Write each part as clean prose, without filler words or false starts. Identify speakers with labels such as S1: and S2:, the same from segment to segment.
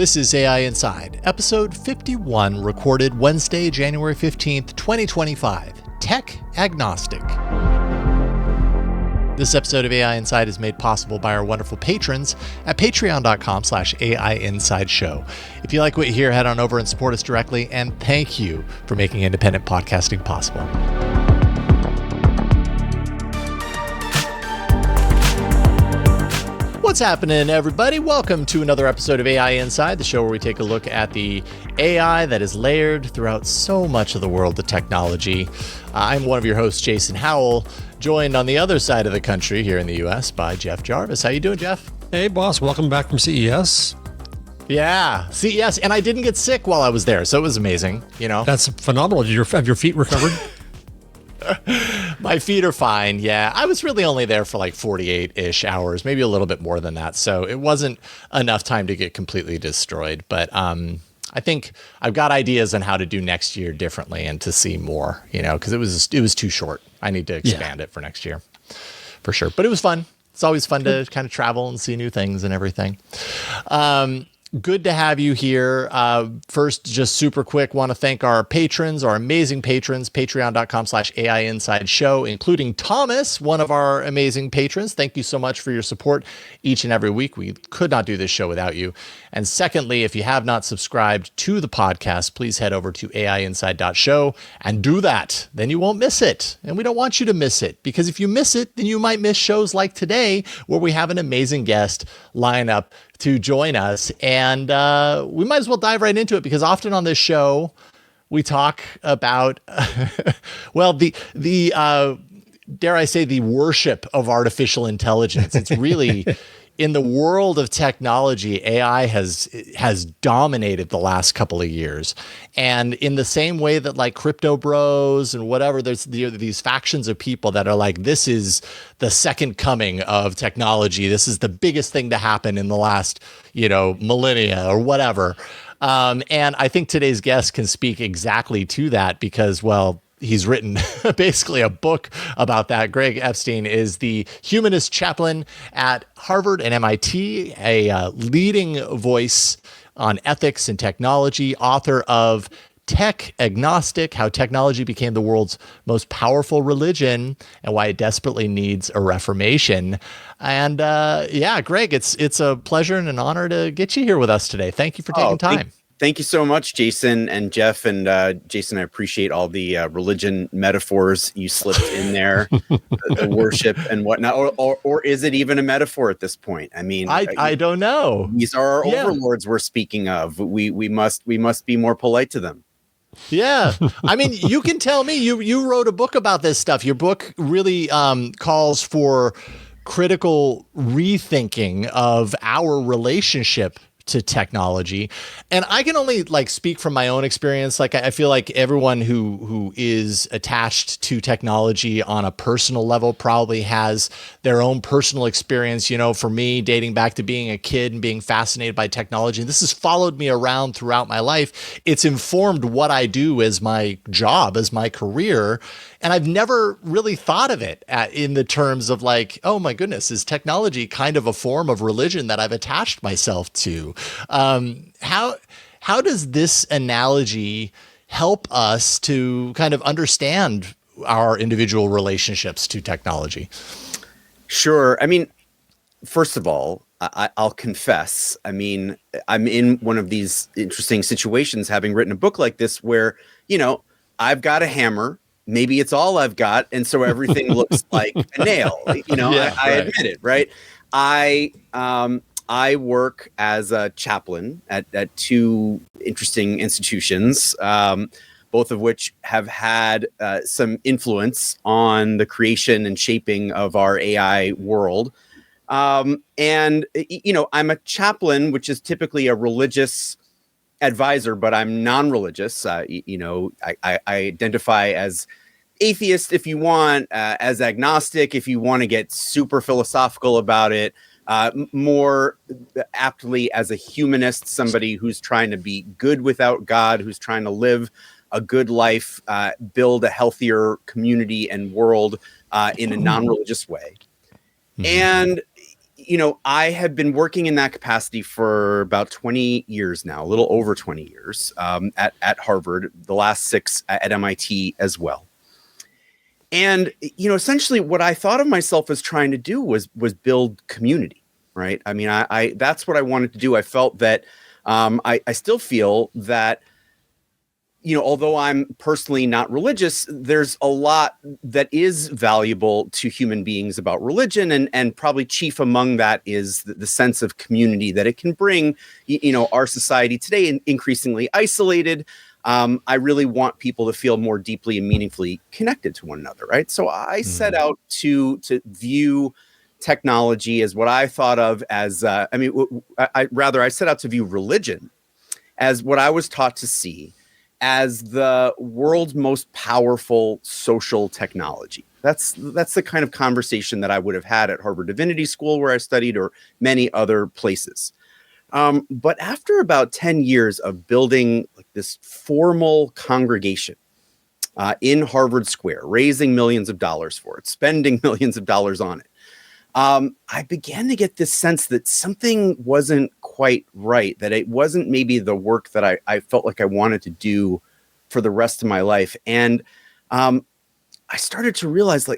S1: This is AI Inside, episode 51, recorded Wednesday, January 15th, 2025. Tech Agnostic. This episode of AI Inside is made possible by our wonderful patrons at patreon.com/AI Inside Show. If you like what you hear, head on over and support us directly, and thank you for making independent podcasting possible. What's happening, everybody? Welcome to another episode of AI Inside, the show where we take a look at the AI that is layered throughout so much of the world of technology. I'm one of your hosts, Jason Howell, joined on the other side of the country here in the U.S. by Jeff Jarvis. How you doing, Jeff?
S2: Hey, boss. Welcome back from CES.
S1: Yeah, CES, and I didn't get sick while I was there, so it was amazing. You know,
S2: that's phenomenal. Have your feet recovered?
S1: My feet are fine. Yeah, I was really only there for like 48-ish hours, maybe a little bit more than that. So it wasn't enough time to get completely destroyed. But I think I've got ideas on how to do next year differently and to see more, you know, because it was too short. I need to expand it for next year for sure. But it was fun. It's always fun to kind of travel and see new things and everything. Good to have you here. First, just super quick, want to thank our patrons, our amazing patrons, patreon.com/AI Inside Show, including Thomas, one of our amazing patrons. Thank you so much for your support each and every week. We could not do this show without you. And secondly, if you have not subscribed to the podcast, please head over to AIinside.show and do that. Then you won't miss it. And we don't want you to miss it, because if you miss it, then you might miss shows like today, where we have an amazing guest line up to join us. And we might as well dive right into it, because often on this show, we talk about, well, the dare I say, the worship of artificial intelligence. It's really, in the world of technology, AI has dominated the last couple of years. And in the same way that like crypto bros and whatever, there's these factions of people that are like, this is the second coming of technology. This is the biggest thing to happen in the last, millennia or whatever. And I think today's guest can speak exactly to that, because, well, he's written basically a book about that. Greg Epstein is the humanist chaplain at Harvard and MIT, a leading voice on ethics and technology, author of Tech Agnostic: How Technology Became the World's Most Powerful Religion and Why It Desperately Needs a Reformation. And Greg, it's a pleasure and an honor to get you here with us today. Thank you for taking time.
S3: Thank you so much, Jason and Jeff. And Jason, I appreciate all the religion metaphors you slipped in there, the worship and whatnot. Or is it even a metaphor at this point? I mean,
S1: I don't know.
S3: These are our overlords we're speaking of. We must be more polite to them.
S1: Yeah. I mean, you can tell me, you wrote a book about this stuff. Your book really calls for critical rethinking of our relationship to technology. And I can only speak from my own experience. I feel like everyone who is attached to technology on a personal level probably has their own personal experience. For me, dating back to being a kid and being fascinated by technology, this has followed me around throughout my life. It's informed what I do as my job, as my career. And I've never really thought of it in the terms of oh my goodness, is technology kind of a form of religion that I've attached myself to? How does this analogy help us to kind of understand our individual relationships to technology?
S3: Sure. I mean, first of all, I'll confess, I'm in one of these interesting situations, having written a book like this, where, I've got a hammer. Maybe it's all I've got, and so everything looks like a nail. I admit it, right? I work as a chaplain at two interesting institutions, both of which have had some influence on the creation and shaping of our AI world. I'm a chaplain, which is typically a religious advisor, but I'm non-religious. I identify as atheist if you want, as agnostic if you want to get super philosophical about it, more aptly as a humanist, somebody who's trying to be good without God, who's trying to live a good life, build a healthier community and world in a non-religious way. And I have been working in that capacity for about 20 years now, a little over 20 years at Harvard, the last 6 at MIT as well. And, essentially what I thought of myself as trying to do was build community, right? I mean, I that's what I wanted to do. I felt that I still feel that, although I'm personally not religious, there's a lot that is valuable to human beings about religion. And probably chief among that is the sense of community that it can bring. Our society today, increasingly isolated. I really want people to feel more deeply and meaningfully connected to one another, right? So I set out to view technology as what I thought of as, I set out to view religion as what I was taught to see as the world's most powerful social technology. That's the kind of conversation that I would have had at Harvard Divinity School, where I studied, or many other places. But after about 10 years of building this formal congregation in Harvard Square, raising millions of dollars for it, spending millions of dollars on it, I began to get this sense that something wasn't quite right, that it wasn't maybe the work that I felt like I wanted to do for the rest of my life. And I started to realize,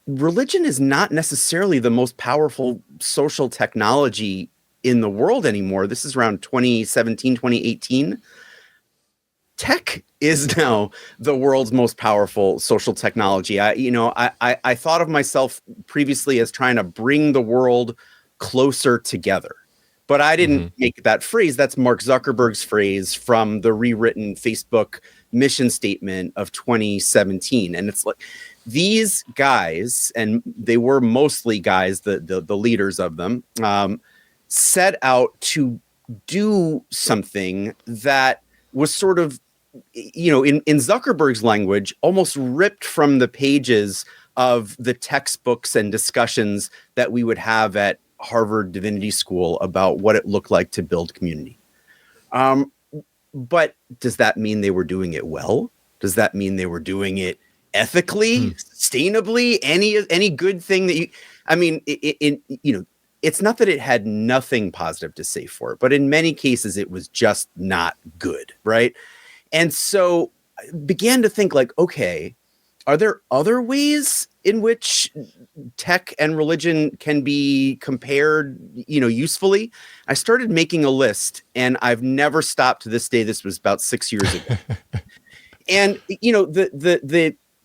S3: religion is not necessarily the most powerful social technology in the world anymore. This is around 2017, 2018. Tech is now the world's most powerful social technology. I thought of myself previously as trying to bring the world closer together, but I didn't make that phrase. That's Mark Zuckerberg's phrase from the rewritten Facebook mission statement of 2017. And it's like, these guys, and they were mostly guys, the leaders of them, set out to do something that was sort of, in Zuckerberg's language, almost ripped from the pages of the textbooks and discussions that we would have at Harvard Divinity School about what it looked like to build community. But does that mean they were doing it well? Does that mean they were doing it ethically, sustainably? Any good thing that it's not that it had nothing positive to say for it, but in many cases it was just not good, right? And so I began to think, okay, are there other ways in which tech and religion can be compared, usefully? I started making a list, and I've never stopped to this day. This was about 6 years ago. And,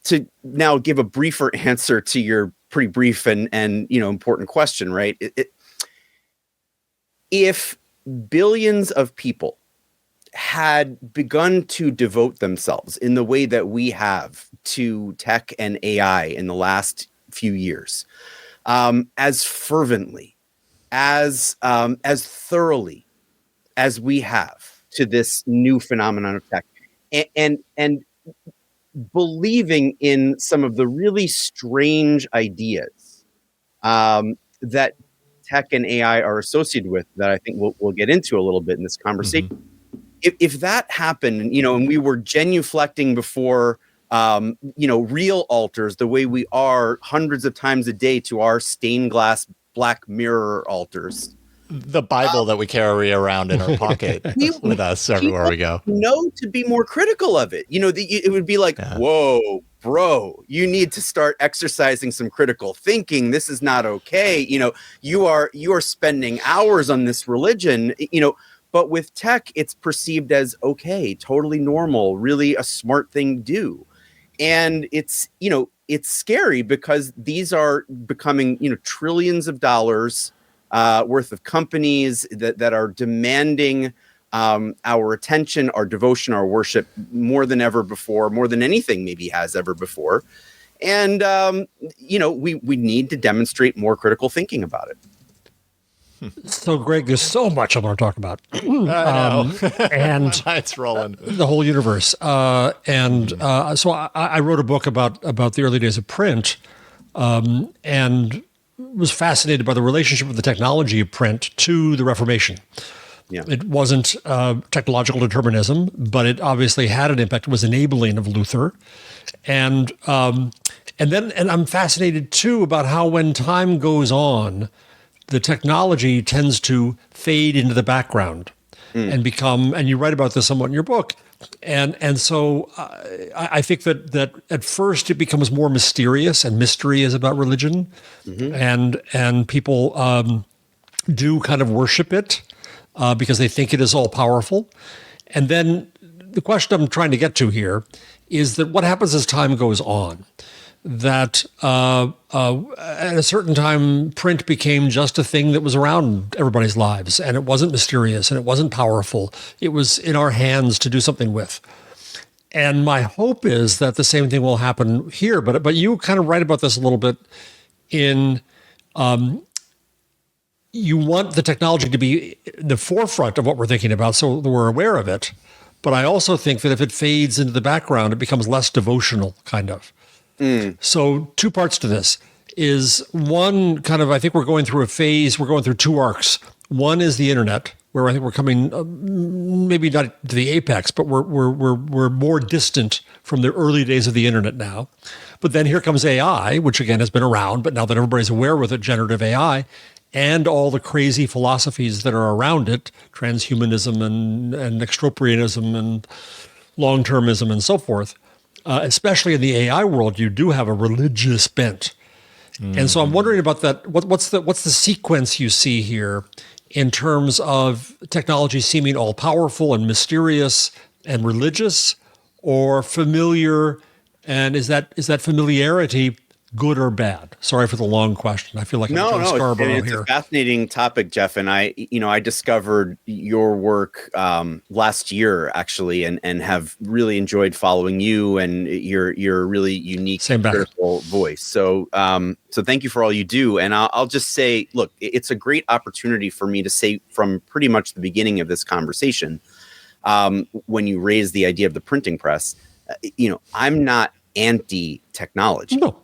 S3: to now give a briefer answer to your pretty brief and important question, right? If billions of people had begun to devote themselves in the way that we have to tech and AI in the last few years, as fervently, as thoroughly as we have to this new phenomenon of tech, and believing in some of the really strange ideas that tech and AI are associated with, that I think we'll get into a little bit in this conversation. If that happened, and we were genuflecting before, real altars, the way we are hundreds of times a day to our stained glass black mirror altars,
S1: the Bible that we carry around in our pocket with us everywhere we go.
S3: To be more critical of it. It would be like, whoa, bro, you need to start exercising some critical thinking. This is not okay. You are spending hours on this religion, but with tech, it's perceived as okay, totally normal, really a smart thing to do. And it's scary because these are becoming, trillions of dollars worth of companies that are demanding our attention, our devotion, our worship more than ever before, more than anything maybe has ever before. And, we need to demonstrate more critical thinking about it.
S2: So, Greg, there's so much I want to talk about.
S1: I know.
S2: And
S1: it's rolling.
S2: The whole universe. So I wrote a book about the early days of print, and was fascinated by the relationship of the technology of print to the Reformation.
S3: Yeah.
S2: It wasn't technological determinism, but it obviously had an impact. It was enabling of Luther. And I'm fascinated too about how when time goes on, the technology tends to fade into the background and become, and you write about this somewhat in your book. And so I think that at first it becomes more mysterious, and mystery is about religion, and people do kind of worship it because they think it is all powerful. And then the question I'm trying to get to here is that what happens as time goes on? That at a certain time, print became just a thing that was around everybody's lives, and it wasn't mysterious, and it wasn't powerful. It was in our hands to do something with. And my hope is that the same thing will happen here. But you kind of write about this a little bit in you want the technology to be the forefront of what we're thinking about so that we're aware of it. But I also think that if it fades into the background, it becomes less devotional, kind of. So two parts to this is one kind of, I think we're going through a phase, we're going through two arcs. One is the internet, where I think we're coming, maybe not to the apex, but we're more distant from the early days of the internet now. But then here comes AI, which again has been around, but now that everybody's aware with it, generative AI, and all the crazy philosophies that are around it, transhumanism and extropianism and long-termism and so forth, especially in the AI world, you do have a religious bent. And so I'm wondering about that. What's the sequence you see here in terms of technology seeming all powerful and mysterious and religious, or familiar? And is that familiarity good or bad? Sorry for the long question. I feel like I'm John Scarborough
S3: it's
S2: here.
S3: a fascinating topic, Jeff. And I discovered your work last year, actually, and have really enjoyed following you and your really unique, critical voice. So, so thank you for all you do. And I'll just say, look, it's a great opportunity for me to say from pretty much the beginning of this conversation, when you raised the idea of the printing press, I'm not anti-technology.
S2: No.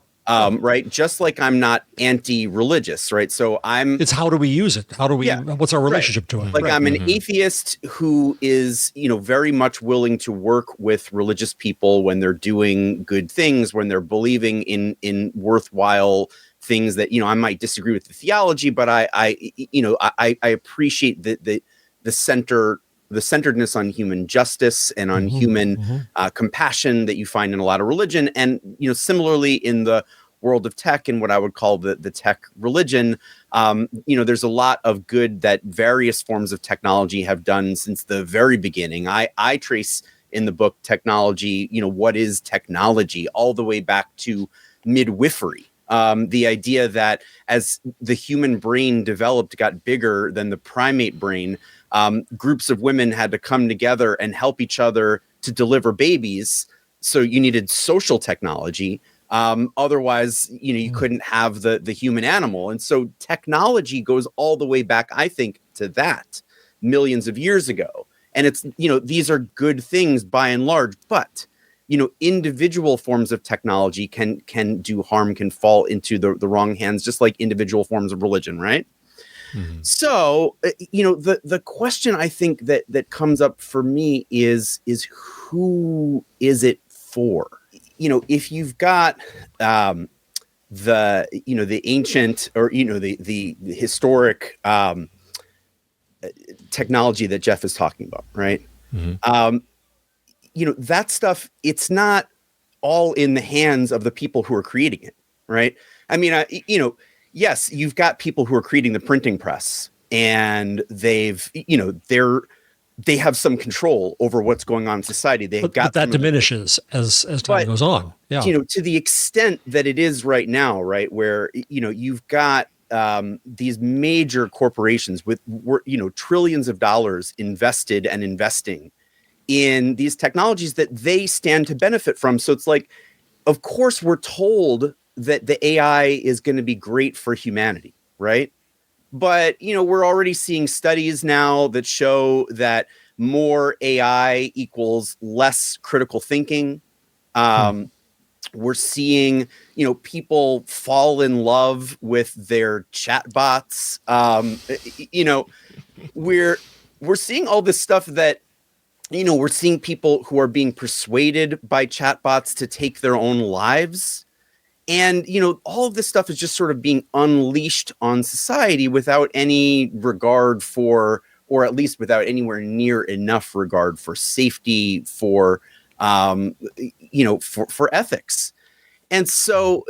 S3: Right. Just like I'm not anti-religious. Right. So it's
S2: how do we use it? How do we, what's our relationship to it?
S3: Like I'm an atheist who is, very much willing to work with religious people when they're doing good things, when they're believing in worthwhile things that, I might disagree with the theology, but I appreciate the centeredness on human justice and on human compassion that you find in a lot of religion. And, similarly in the world of tech and what I would call the tech religion, there's a lot of good that various forms of technology have done since the very beginning. I trace in the book technology, what is technology, all the way back to midwifery. The idea that as the human brain developed, got bigger than the primate brain, groups of women had to come together and help each other to deliver babies. So you needed social technology. Otherwise, you couldn't have the human animal. And so technology goes all the way back, I think, to that millions of years ago. And it's, these are good things by and large, but, individual forms of technology can do harm, can fall into the wrong hands, just like individual forms of religion, right? So, the question I think that comes up for me is who is it for? If you've got the ancient or the historic technology that Jeff is talking about, right? That stuff, it's not all in the hands of the people who are creating it, right? I mean, yes, you've got people who are creating the printing press, and they have some control over what's going on in society.
S2: But that diminishes as time goes on. Yeah.
S3: To the extent that it is right now, right, where you've got these major corporations with trillions of dollars invested and investing in these technologies that they stand to benefit from. So it's like, of course, we're told that the AI is going to be great for humanity, right? But, we're already seeing studies now that show that more AI equals less critical thinking. We're seeing, people fall in love with their chatbots. we're seeing all this stuff that, we're seeing people who are being persuaded by chatbots to take their own lives. And, all of this stuff is just sort of being unleashed on society without any regard for, or at least without anywhere near enough regard for safety, for ethics. And so,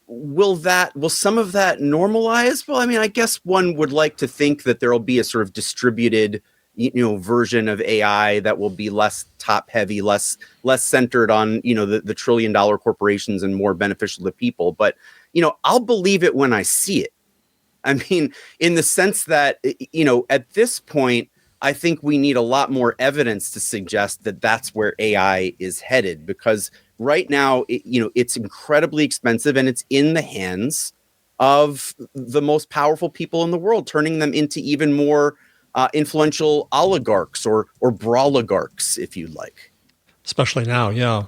S3: will some of that normalize? Well, I mean, I guess one would like to think that there will be a sort of distributed, version of AI that will be less top heavy, less centered on, the $1 trillion corporations and more beneficial to people. But, I'll believe it when I see it. I mean, in the sense that, at this point, I think we need a lot more evidence to suggest that that's where AI is headed, because right now, it's incredibly expensive and it's in the hands of the most powerful people in the world, turning them into even more influential oligarchs or brawligarchs, if you like.
S2: Especially now, yeah.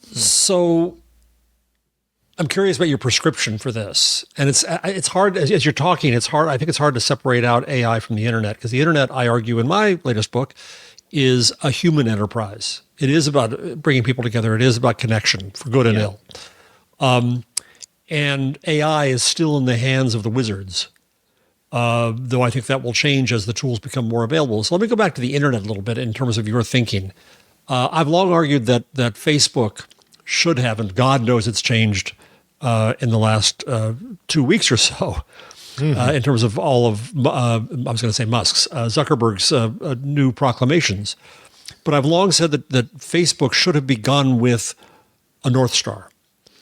S2: So I'm curious about your prescription for this, and it's hard as you're talking. It's hard. I think it's hard to separate out AI from the internet, because the internet, I argue in my latest book, is a human enterprise. It is about bringing people together. It is about connection for good and ill. And AI is still in the hands of the wizards, though I think that will change as the tools become more available. So let me go back to the internet a little bit in terms of your thinking. I've long argued that Facebook should have, and God knows it's changed in the last 2 weeks or so, in terms of all of, I was going to say Musk's, Zuckerberg's new proclamations. But I've long said that Facebook should have begun with a North Star,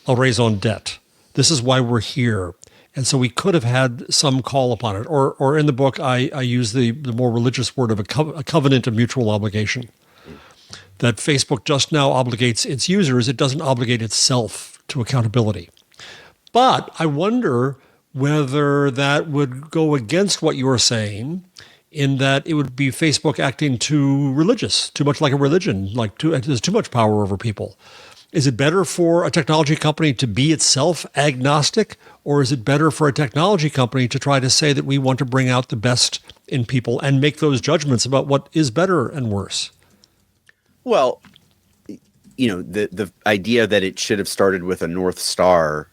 S2: a raison d'etre. This is why we're here. And so we could have had some call upon it. Or in the book, I use the more religious word of a covenant of mutual obligation. That Facebook just now obligates its users. It doesn't obligate itself to accountability. But I wonder whether that would go against what you're saying, in that it would be Facebook acting too religious, too much like a religion, there's too much power over people. Is it better for a technology company to be itself agnostic, or is it better for a technology company to try to say that we want to bring out the best in people and make those judgments about what is better and worse?
S3: Well, the idea that it should have started with a North Star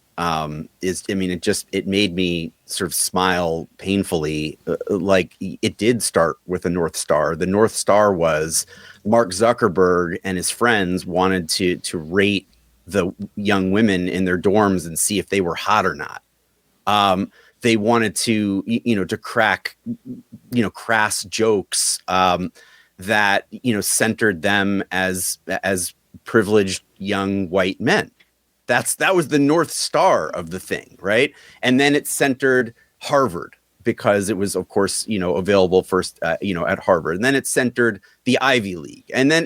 S3: it made me sort of smile painfully. Like, it did start with a North Star. The North Star was Mark Zuckerberg and his friends wanted to rate the young women in their dorms and see if they were hot or not. They wanted to, to crack, crass jokes that, centered them as privileged young white men. That was the North Star of the thing, right? And then it centered Harvard, because it was, of course, available first, at Harvard. And then it centered the Ivy League, and then,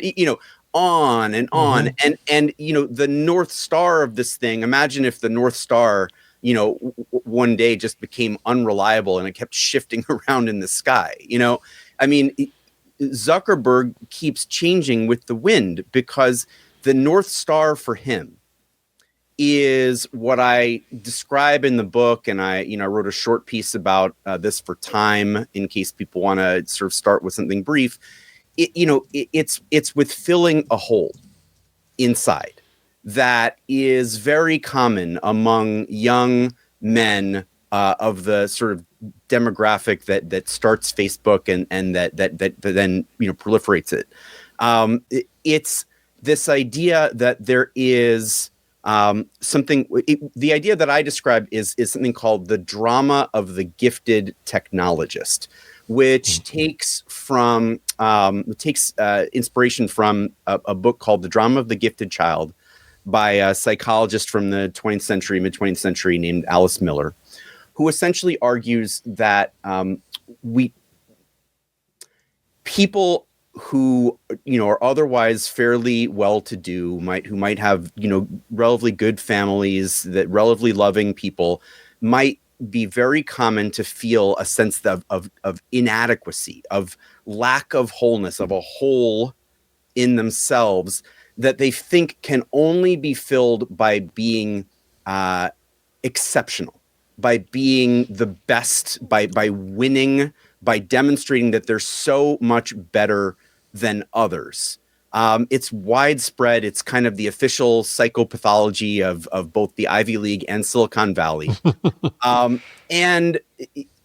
S3: on and on. And the North Star of this thing. Imagine if the North Star, one day just became unreliable and it kept shifting around in the sky. I mean, Zuckerberg keeps changing with the wind, because the North Star for him is what I describe in the book. And I wrote a short piece about this for Time, in case people want to sort of start with something brief. It's with filling a hole inside that is very common among young men of the sort of demographic that starts Facebook and that then proliferates it. It's this idea that there is the idea that I describe is something called the drama of the gifted technologist, which takes inspiration from a book called The Drama of the Gifted Child by a psychologist from the mid 20th century named Alice Miller, who essentially argues that people who are otherwise fairly well-to-do, who might have relatively good families, that relatively loving people, might be very common to feel a sense of inadequacy, of lack of wholeness, of a hole in themselves that they think can only be filled by being exceptional, by being the best, by winning by demonstrating that they're so much better than others. It's widespread. It's kind of the official psychopathology of both the Ivy League and Silicon Valley. And,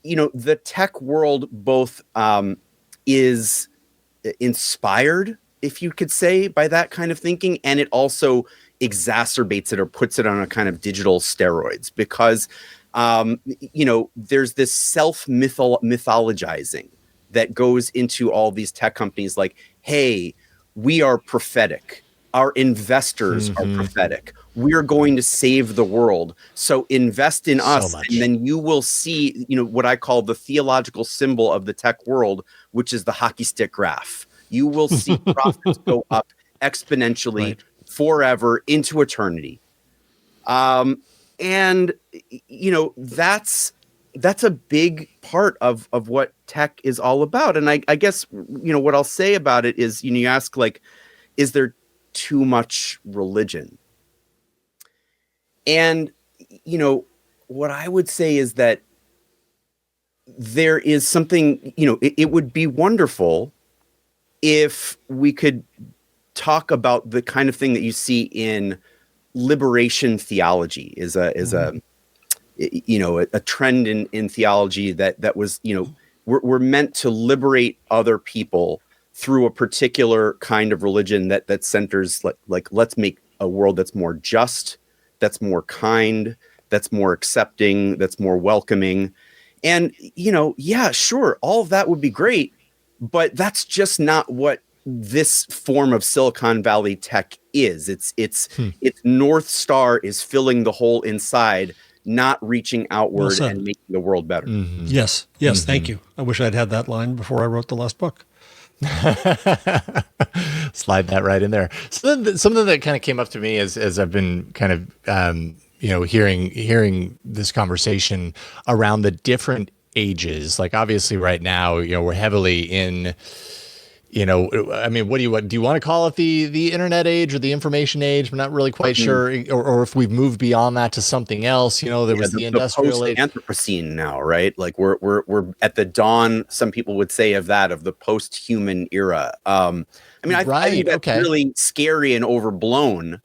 S3: the tech world both is inspired, if you could say, by that kind of thinking, and it also exacerbates it or puts it on a kind of digital steroids because, there's this self-mythologizing that goes into all these tech companies like, hey, we are prophetic. Our investors are prophetic. We're going to save the world. So invest in us, and then you will see, what I call the theological symbol of the tech world, which is the hockey stick graph. You will see profits go up exponentially forever into eternity. And that's a big part of what tech is all about. And I guess, what I'll say about it is, you ask, like, is there too much religion? And, what I would say is that there is something, it would be wonderful if we could talk about the kind of thing that you see in liberation theology is a trend in theology that was, we're meant to liberate other people through a particular kind of religion that centers like let's make a world that's more just, that's more kind, that's more accepting, that's more welcoming. And, yeah, sure, all of that would be great, but that's just not what this form of Silicon Valley tech is. Its North Star is filling the hole inside, not reaching outward and making the world better.
S2: Yes. Thank you. I wish I'd had that line before I wrote the last book.
S1: Slide that right in there. So then something that kind of came up to me as I've been kind of hearing this conversation around the different ages. Like obviously right now, we're heavily in, what do you want to call it, the internet age or the information age? I'm not really quite sure, or if we've moved beyond that to something else. There was the industrial age,
S3: Anthropocene now, right? Like we're at the dawn. Some people would say of the post-human era. I think that's really scary and overblown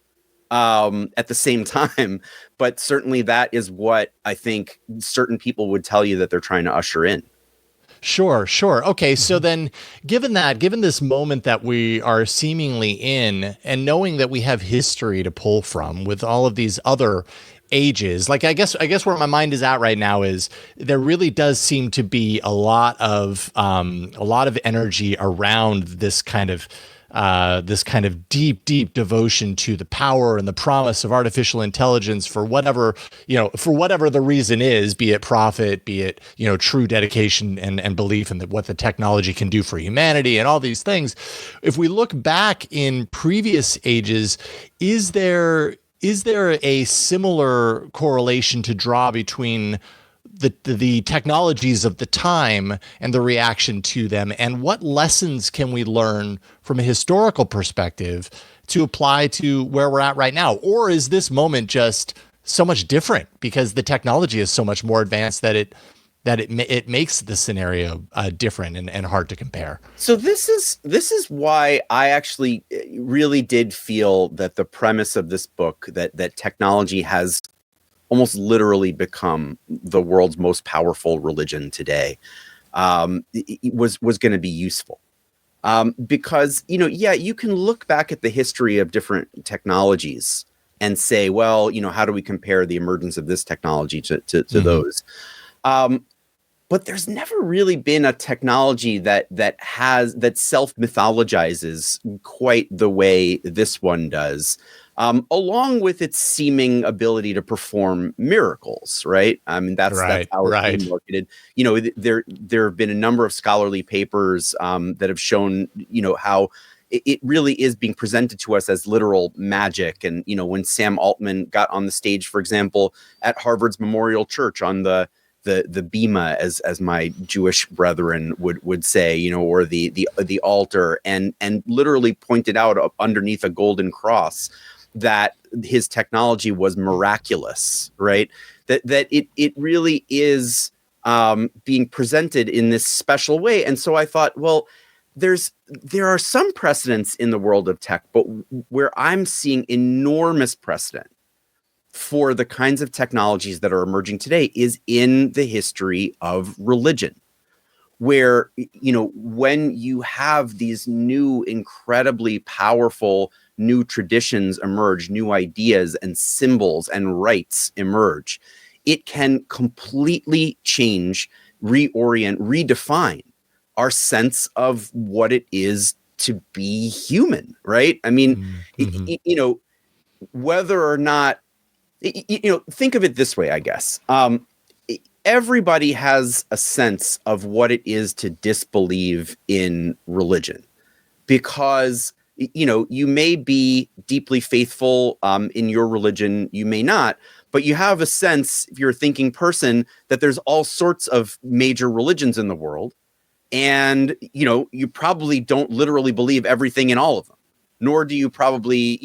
S3: at the same time, but certainly that is what I think certain people would tell you that they're trying to usher in.
S1: Sure. Okay, so then given this moment that we are seemingly in, and knowing that we have history to pull from with all of these other ages, like I guess where my mind is at right now is there really does seem to be a lot of energy around this kind of deep devotion to the power and the promise of artificial intelligence for whatever the reason is, be it profit, be it, true dedication and belief in what the technology can do for humanity and all these things. If we look back in previous ages, is there a similar correlation to draw between the technologies of the time and the reaction to them, and what lessons can we learn from a historical perspective to apply to where we're at right now? Or is this moment just so much different because the technology is so much more advanced that it makes the scenario different and hard to compare?
S3: So this is why I actually really did feel that the premise of this book, that technology has almost literally become the world's most powerful religion today, it was going to be useful. Because, you can look back at the history of different technologies and say, well, how do we compare the emergence of this technology to those? But there's never really been a technology that self-mythologizes quite the way this one does. Along with its seeming ability to perform miracles, right? I mean, that's how it's been marketed. There have been a number of scholarly papers that have shown, how it really is being presented to us as literal magic. And, when Sam Altman got on the stage, for example, at Harvard's Memorial Church on the bima, as my Jewish brethren would say, or the altar, and literally pointed out underneath a golden cross that his technology was miraculous, right? That it really is being presented in this special way. And so I thought, well, there are some precedents in the world of tech, but where I'm seeing enormous precedent for the kinds of technologies that are emerging today is in the history of religion, where, when you have these new, incredibly powerful new traditions emerge, new ideas and symbols and rites emerge, it can completely change, reorient, redefine our sense of what it is to be human, right? I mean, whether or not, think of it this way, I guess. Everybody has a sense of what it is to disbelieve in religion, because, you may be deeply faithful in your religion, you may not, but you have a sense, if you're a thinking person, that there's all sorts of major religions in the world. And, you probably don't literally believe everything in all of them, nor do you probably,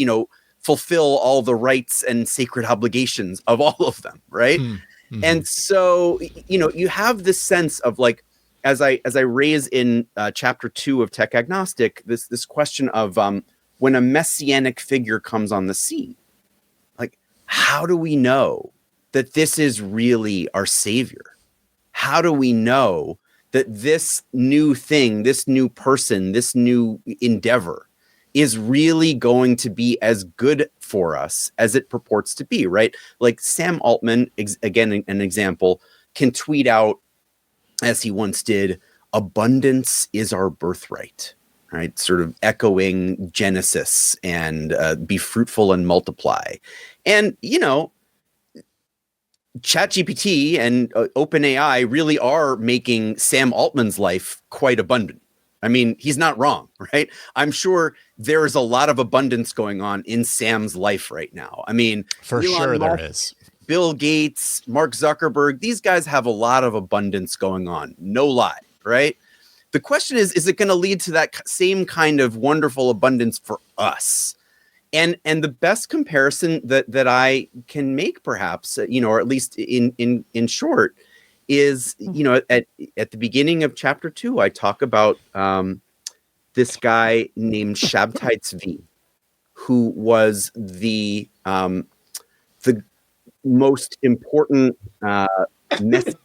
S3: fulfill all the rights and sacred obligations of all of them, right? Mm-hmm. And so, you have this sense of, like, as I raise in chapter 2 of Tech Agnostic, this question of when a messianic figure comes on the scene, like, how do we know that this is really our savior? How do we know that this new thing, this new person, this new endeavor is really going to be as good for us as it purports to be, right? Like Sam Altman, again, an example, can tweet out, as he once did, "Abundance is our birthright," right? Sort of echoing Genesis and be fruitful and multiply. And, ChatGPT and OpenAI really are making Sam Altman's life quite abundant. I mean, he's not wrong, right? I'm sure there is a lot of abundance going on in Sam's life right now. I mean,
S1: for sure there is.
S3: Bill Gates, Mark Zuckerberg, these guys have a lot of abundance going on. No lie, right? The question is it going to lead to that same kind of wonderful abundance for us? And the best comparison that I can make, perhaps, or at least in short, is, at the beginning of chapter 2, I talk about this guy named Shabtai Tzvi, who was the most important messianic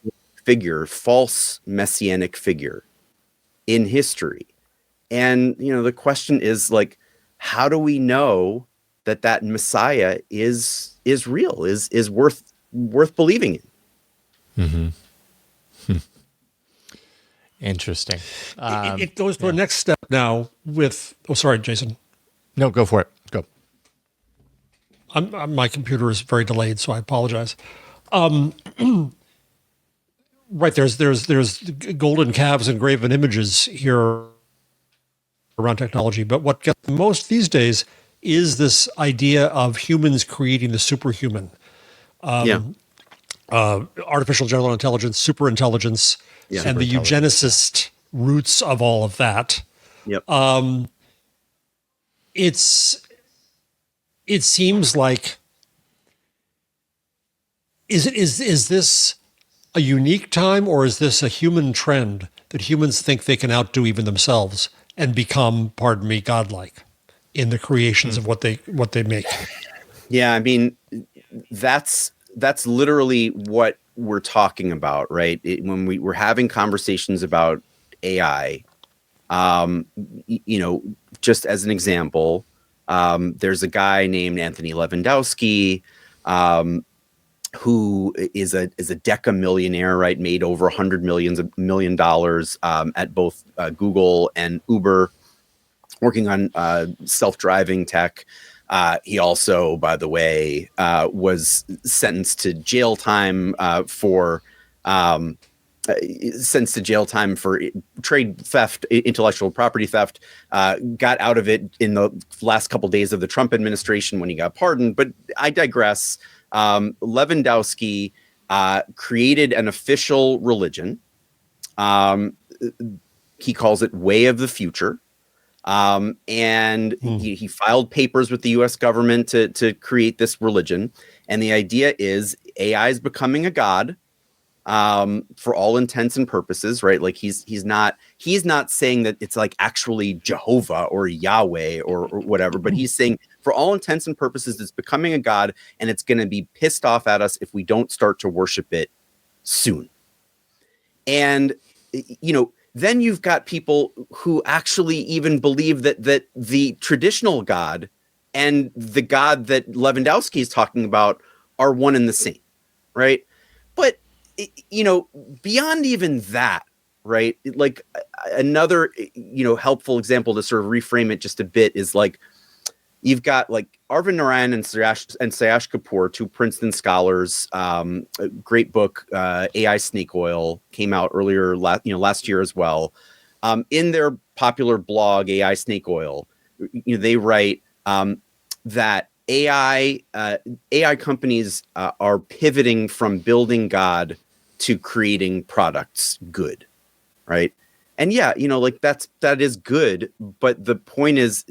S3: figure, false messianic figure in history. And, the question is, like, how do we know that Messiah is real, is worth believing in?
S1: Mm-hmm. Interesting.
S2: It goes to a next step now with. Oh, sorry, Jason.
S1: No, go for it. Go.
S2: My computer is very delayed, so I apologize. Right, there's golden calves and graven images here around technology, but what gets most these days is this idea of humans creating the superhuman. Artificial general intelligence, superintelligence, and the eugenicist roots of all of that.
S3: Yep.
S2: It seems like is this a unique time, or is this a human trend that humans think they can outdo even themselves and become, pardon me, godlike in the creations of what they make?
S3: Yeah, I mean, that's literally what we're talking about, right? When we're having conversations about AI, just as an example, there's a guy named Anthony Lewandowski, who is a deca millionaire, right? Made over $100 million at both Google and Uber, working on self-driving tech. He also, by the way, was sentenced to jail time for trade theft, intellectual property theft. Got out of it in the last couple days of the Trump administration when he got pardoned. But I digress. Lewandowski created an official religion. He calls it Way of the Future. And he filed papers with the US government to create this religion. And the idea is AI is becoming a god, for all intents and purposes, right? Like he's not saying that it's like actually Jehovah or Yahweh or whatever, but he's saying for all intents and purposes, it's becoming a god, and it's going to be pissed off at us if we don't start to worship it soon. And then you've got people who actually even believe that the traditional God and the God that Lewandowski is talking about are one and the same, right? But beyond even that, right? Like another helpful example to sort of reframe it just a bit is like you've got like Arvind Narayan and Sayash Kapoor, two Princeton scholars. A great book, AI Snake Oil, came out earlier last year as well. In their popular blog, AI Snake Oil, they write that AI companies are pivoting from building God to creating products good, right? And yeah, like that is good, but the point is,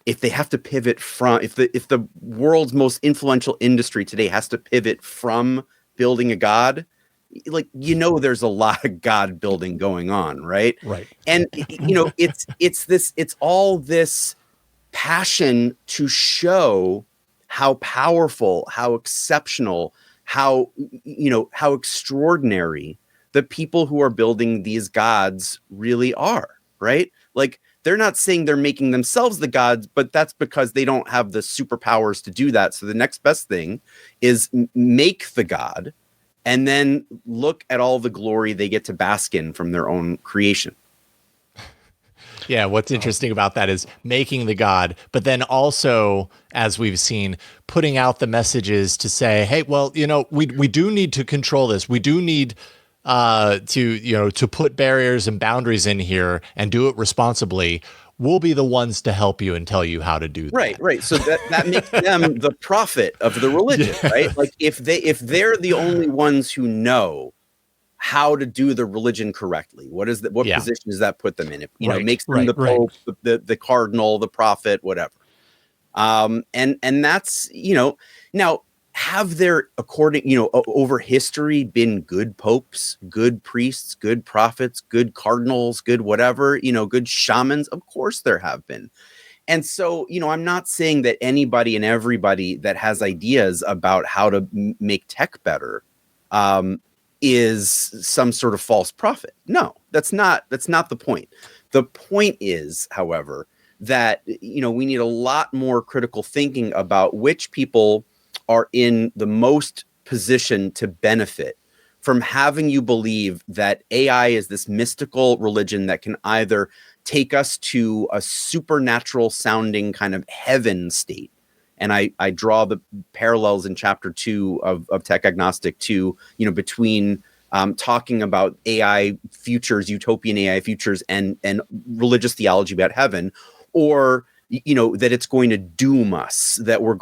S3: if they have to pivot from, if the world's most influential industry today has to pivot from building a god, like there's a lot of god building going on, right?
S2: Right.
S3: And it's all this passion to show how powerful, how exceptional, how extraordinary the people who are building these gods really are, right? Like they're not saying they're making themselves the gods, but that's because they don't have the superpowers to do that. So the next best thing is make the god and then look at all the glory they get to bask in from their own creation.
S1: Yeah, what's interesting about that is making the god, but then also, as we've seen, putting out the messages to say, hey, well, we do need to control this. We do need to put barriers and boundaries in here and do it responsibly. We'll be the ones to help you and tell you how to do that.
S3: Right. So that makes them the prophet of the religion, right? Like if they're the only ones who know how to do the religion correctly, what position does that put them in? It makes them the pope, the cardinal, the prophet, whatever. And that's now. Have there, over history, been good popes, good priests, good prophets, good cardinals, good whatever, good shamans? Of course there have been. And so, I'm not saying that anybody and everybody that has ideas about how to make tech better is some sort of false prophet. No, that's not the point. The point is, however, that, we need a lot more critical thinking about which people are in the most position to benefit from having you believe that AI is this mystical religion that can either take us to a supernatural sounding kind of heaven state. And I draw the parallels in chapter 2 of Tech Agnostic to, between talking about AI futures, utopian AI futures, and religious theology about heaven, or that it's going to doom us, that we're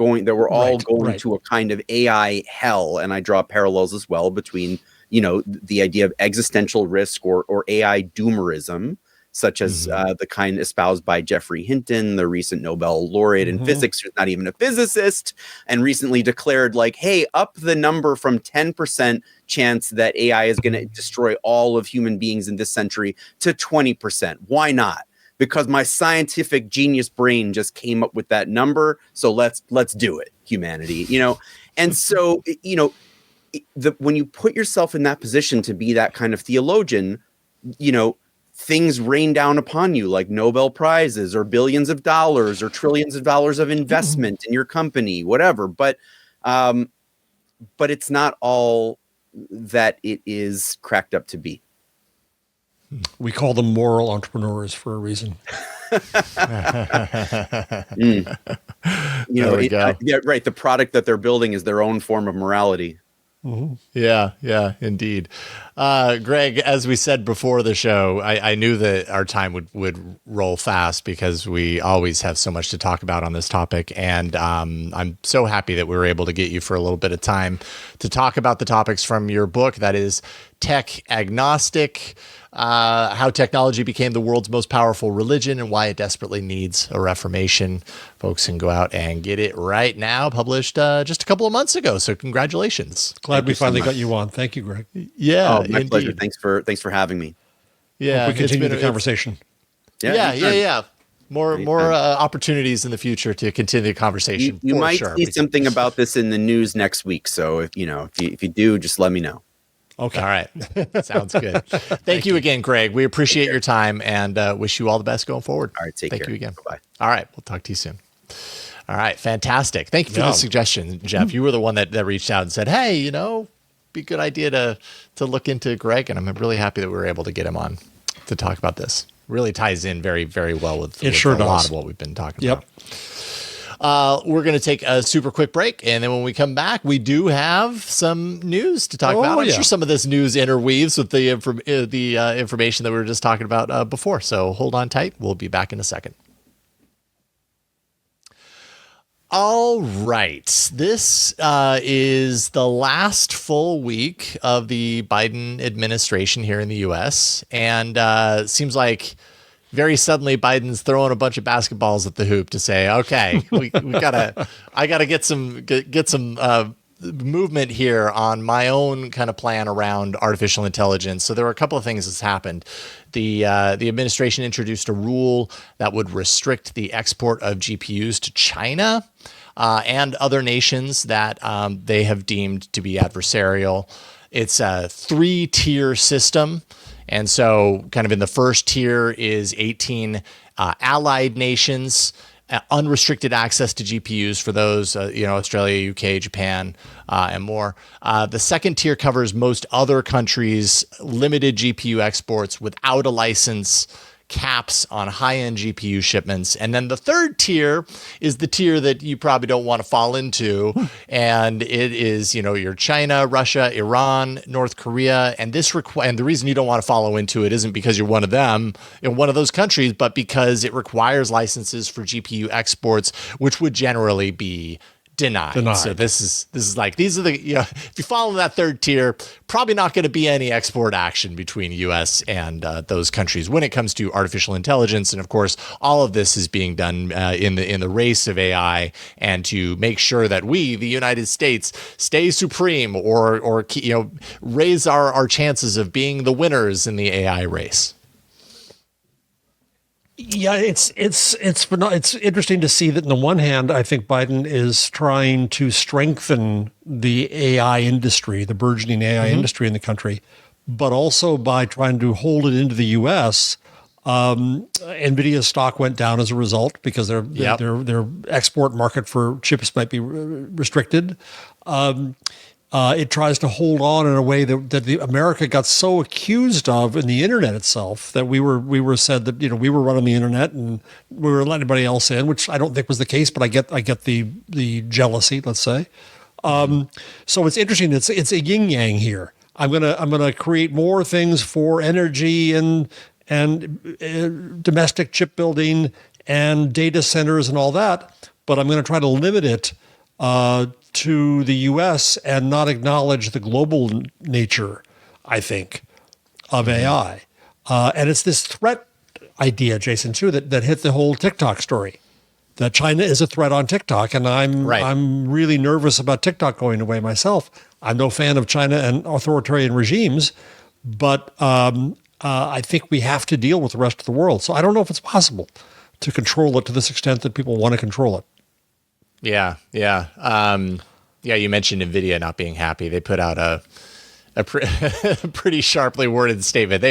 S3: all going to a kind of AI hell. And I draw parallels as well between, the idea of existential risk or AI doomerism, such as the kind espoused by Geoffrey Hinton, the recent Nobel laureate in physics, who's not even a physicist, and recently declared like, hey, up the number from 10% chance that AI is going to destroy all of human beings in this century to 20%. Why not? Because my scientific genius brain just came up with that number. So let's do it, humanity, And so, when you put yourself in that position to be that kind of theologian, things rain down upon you like Nobel Prizes or billions of dollars or trillions of dollars of investment in your company, whatever. But it's not all that it is cracked up to be.
S2: We call them moral entrepreneurs for a reason.
S3: Yeah, right. The product that they're building is their own form of morality.
S1: Yeah, indeed. Greg, as we said before the show, I knew that our time would roll fast because we always have so much to talk about on this topic. And I'm so happy that we were able to get you for a little bit of time to talk about the topics from your book. That is Tech Agnostic, How Technology Became the World's Most Powerful Religion and Why It Desperately Needs a Reformation. Folks can go out and get it right now, published just a couple of months ago. So congratulations.
S2: Glad we finally got you on. Thank you, Greg.
S1: Yeah,
S3: Oh, my
S1: indeed.
S3: pleasure. Thanks for having me.
S1: Yeah,
S2: Hope we continue
S1: it's
S2: the conversation.
S1: Yeah. More opportunities in the future to continue the conversation.
S3: You might
S1: sure.
S3: see something about this in the news next week. So if you do, just let me know.
S1: Okay. All right. Sounds good. Thank you again, Greg. We appreciate your time and wish you all the best going forward.
S3: All right. Thank
S1: you again.
S3: Bye.
S1: All right. We'll talk to you soon. All right. Fantastic. Thank you for the suggestion, Jeff. You were the one that reached out and said, hey, be a good idea to look into Greg. And I'm really happy that we were able to get him on to talk about this. Really ties in very, very well with a lot of what we've been talking about. We're going to take a super quick break. And then when we come back, we do have some news to talk about. I'm sure some of this news interweaves with the information that we were just talking about before. So hold on tight. We'll be back in a second. All right. This is the last full week of the Biden administration here in the U.S. And it seems like very suddenly Biden's throwing a bunch of basketballs at the hoop to say, okay, I gotta get some movement here on my own kind of plan around artificial intelligence. So there were a couple of things that's happened. The administration introduced a rule that would restrict the export of GPUs to China and other nations that they have deemed to be adversarial. It's a 3-tier system. And so kind of in the first tier is 18 allied nations, unrestricted access to GPUs for those, Australia, UK, Japan, and more. The second tier covers most other countries, limited GPU exports without a license, caps on high-end GPU shipments. And then the third tier is the tier that you probably don't want to fall into. And it is, your China, Russia, Iran, North Korea. And and the reason you don't want to follow into it isn't because you're one of them, one of those countries, but because it requires licenses for GPU exports, which would generally be denied. So this is like, these are the, if you follow that third tier, probably not going to be any export action between US and those countries when it comes to artificial intelligence. And of course, all of this is being done in the race of AI and to make sure that we, the United States, stay supreme or raise our chances of being the winners in the AI race.
S2: Yeah, it's interesting to see that on the one hand, I think Biden is trying to strengthen the AI industry, the burgeoning AI industry in the country, but also by trying to hold it into the U.S. NVIDIA's stock went down as a result because their export market for chips might be restricted. It tries to hold on in a way that America got so accused of in the internet itself that we were said that we were running the internet and we were letting anybody else in, which I don't think was the case, but I get the jealousy, let's say. So it's interesting. It's a yin yang here. I'm gonna create more things for energy and domestic chip building and data centers and all that, but I'm going to try to limit it to the U.S. and not acknowledge the global nature, I think, of AI. And it's this threat idea, Jason, too, that hit the whole TikTok story, that China is a threat on TikTok. And I'm really nervous about TikTok going away myself. I'm no fan of China and authoritarian regimes, but I think we have to deal with the rest of the world. So I don't know if it's possible to control it to this extent that people want to control it.
S1: Yeah. You mentioned NVIDIA not being happy. They put out a pretty sharply worded statement.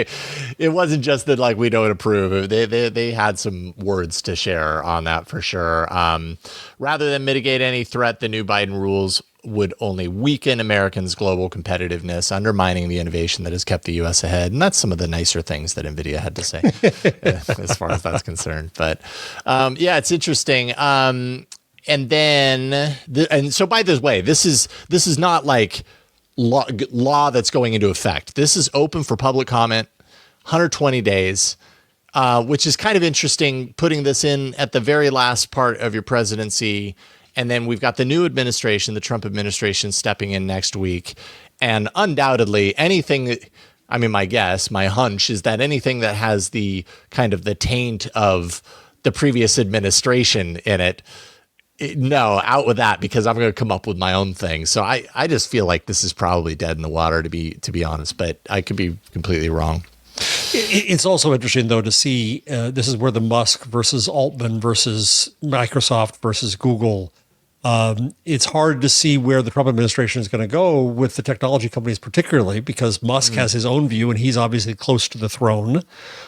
S1: It wasn't just that like we don't approve. They had some words to share on that for sure. Rather than mitigate any threat, the new Biden rules would only weaken Americans' global competitiveness, undermining the innovation that has kept the U.S. ahead. And that's some of the nicer things that NVIDIA had to say as far as that's concerned. But it's interesting. And then, so by the way, this is not like law that's going into effect. This is open for public comment, 120 days, which is kind of interesting, putting this in at the very last part of your presidency. And then we've got the new administration, the Trump administration, stepping in next week. And undoubtedly, my hunch is that anything that has the kind of the taint of the previous administration in it, no, out with that, because I'm going to come up with my own thing. So I just feel like this is probably dead in the water, to be honest, but I could be completely wrong.
S2: It's also interesting, though, to see this is where the Musk versus Altman versus Microsoft versus Google. It's hard to see where the Trump administration is going to go with the technology companies, particularly because Musk has his own view and he's obviously close to the throne.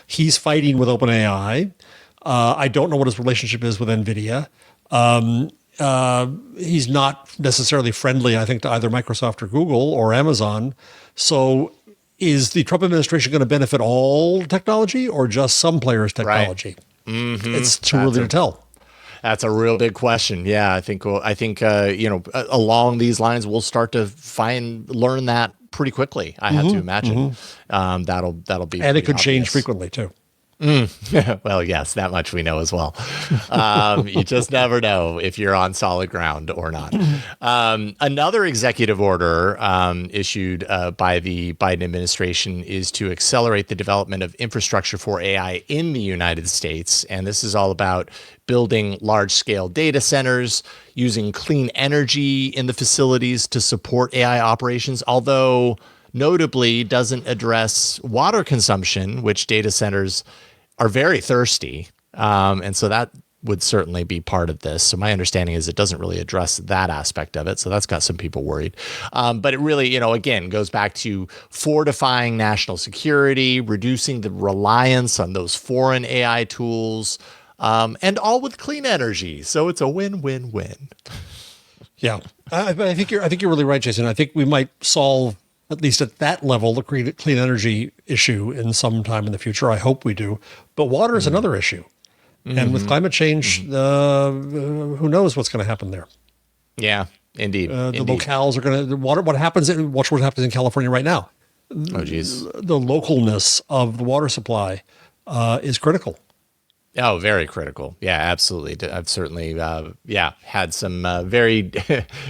S2: He's fighting with OpenAI. I don't know what his relationship is with NVIDIA. He's not necessarily friendly, I think, to either Microsoft or Google or Amazon. So is the Trump administration going to benefit all technology or just some players' technology? Right. Mm-hmm. It's too early to tell.
S1: That's a real big question. Yeah, I think along these lines, we'll start to learn that pretty quickly. I have to imagine that'll be,
S2: and it could change frequently too.
S1: Well, yes, that much we know as well. You just never know if you're on solid ground or not. Another executive order issued by the Biden administration is to accelerate the development of infrastructure for AI in the United States. And this is all about building large-scale data centers, using clean energy in the facilities to support AI operations, although notably doesn't address water consumption, which data centers are very thirsty. And so that would certainly be part of this. So my understanding is it doesn't really address that aspect of it. So that's got some people worried. But it really, again, goes back to fortifying national security, reducing the reliance on those foreign AI tools, and all with clean energy. So it's a win-win-win.
S2: Yeah, I think you're really right, Jason. I think we might solve, at least at that level, the clean energy issue in some time in the future. I hope we do. But water is another issue. And with climate change, who knows what's going to happen there?
S1: Yeah, indeed.
S2: The locales are going to, watch what happens in California right now.
S1: Oh, geez.
S2: The localness of the water supply is critical.
S1: Oh, very critical. Yeah, absolutely. I've certainly, had some very,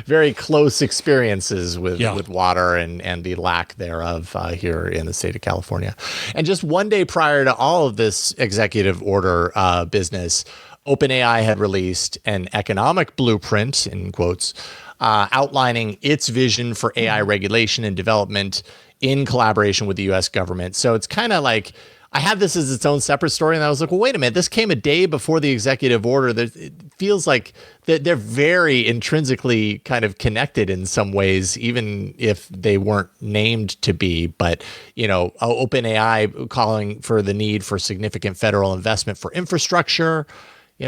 S1: very close experiences with water and the lack thereof here in the state of California. And just one day prior to all of this executive order business, OpenAI had released an economic blueprint, in quotes, outlining its vision for AI regulation and development in collaboration with the U.S. government. So it's kind of like, I had this as its own separate story, and I was like, well, wait a minute, this came a day before the executive order. It feels like they're very intrinsically kind of connected in some ways, even if they weren't named to be. But, OpenAI calling for the need for significant federal investment for infrastructure,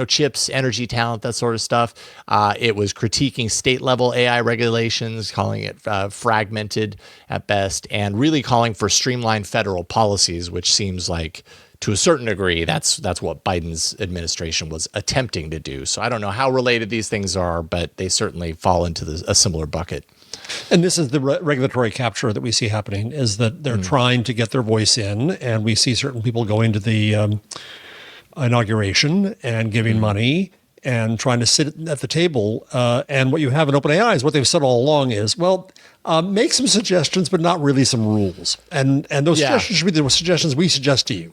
S1: chips, energy, talent, that sort of stuff. It was critiquing state-level AI regulations, calling it fragmented at best, and really calling for streamlined federal policies, which seems like, to a certain degree, that's what Biden's administration was attempting to do. So I don't know how related these things are, but they certainly fall into a similar bucket.
S2: And this is the regulatory capture that we see happening, is that they're trying to get their voice in, and we see certain people going to the inauguration and giving money and trying to sit at the table. And what you have in OpenAI is what they've said all along is, make some suggestions, but not really some rules. And those suggestions should be the suggestions we suggest to you.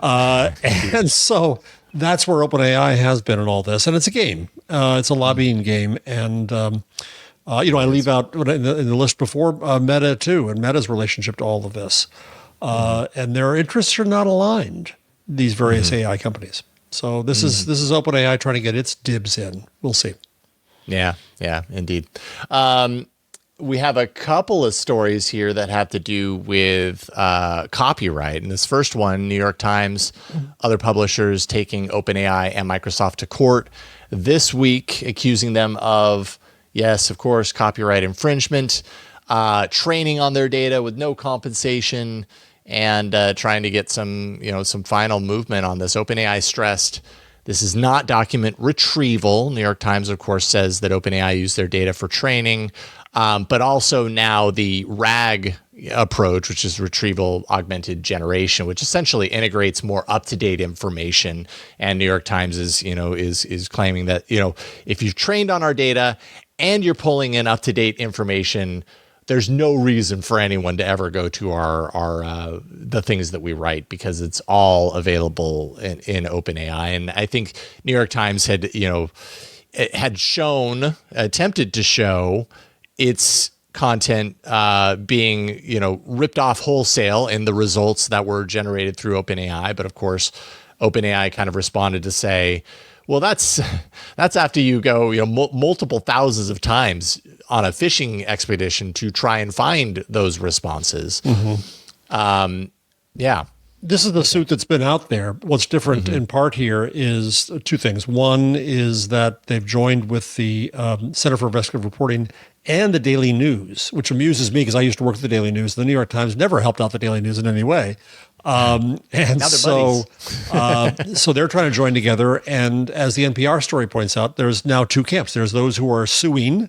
S2: And so that's where OpenAI has been in all this. And it's a game. It's a lobbying game. And, I leave out in the list before Meta too, and Meta's relationship to all of this. And their interests are not aligned, these various AI companies. So this is OpenAI trying to get its dibs in. We'll see.
S1: Yeah, indeed. We have a couple of stories here that have to do with copyright. And this first one, New York Times, other publishers taking OpenAI and Microsoft to court this week, accusing them of, yes, of course, copyright infringement, training on their data with no compensation, and trying to get some final movement on this. OpenAI stressed this is not document retrieval. New York Times, of course, says that OpenAI used their data for training. but also now the RAG approach, which is retrieval augmented generation, which essentially integrates more up-to-date information. And New York Times is claiming that, if you've trained on our data and you're pulling in up-to-date information, there's no reason for anyone to ever go to our the things that we write, because it's all available in OpenAI. And I think New York Times had attempted to show its content being ripped off wholesale in the results that were generated through OpenAI. But of course, OpenAI kind of responded to say, well, that's after you go multiple thousands of times on a fishing expedition to try and find those responses. Yeah.
S2: This is the suit that's been out there. What's different in part here is two things. One is that they've joined with the Center for Investigative Reporting and the Daily News, which amuses me because I used to work at the Daily News. The New York Times never helped out the Daily News in any way. And so they're trying to join together. And as the NPR story points out, there's now two camps. There's those who are suing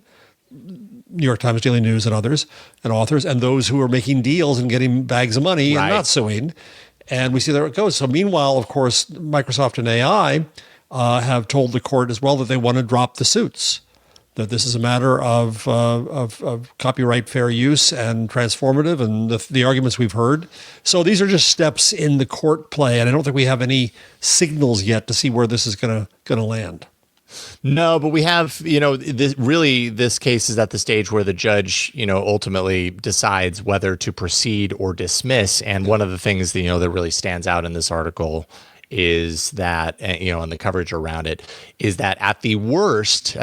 S2: New York Times, Daily News, and others and authors, and those who are making deals and getting bags of money and not suing. And we see there it goes. So meanwhile, of course, Microsoft and AI have told the court as well that they want to drop the suits, that this is a matter of copyright fair use and transformative, and the arguments we've heard. So these are just steps in the court play, and I don't think we have any signals yet to see where this is going to land.
S1: No, but we have, this case is at the stage where the judge, ultimately decides whether to proceed or dismiss. And one of the things that, that really stands out in this article is that, and the coverage around it, is that at the worst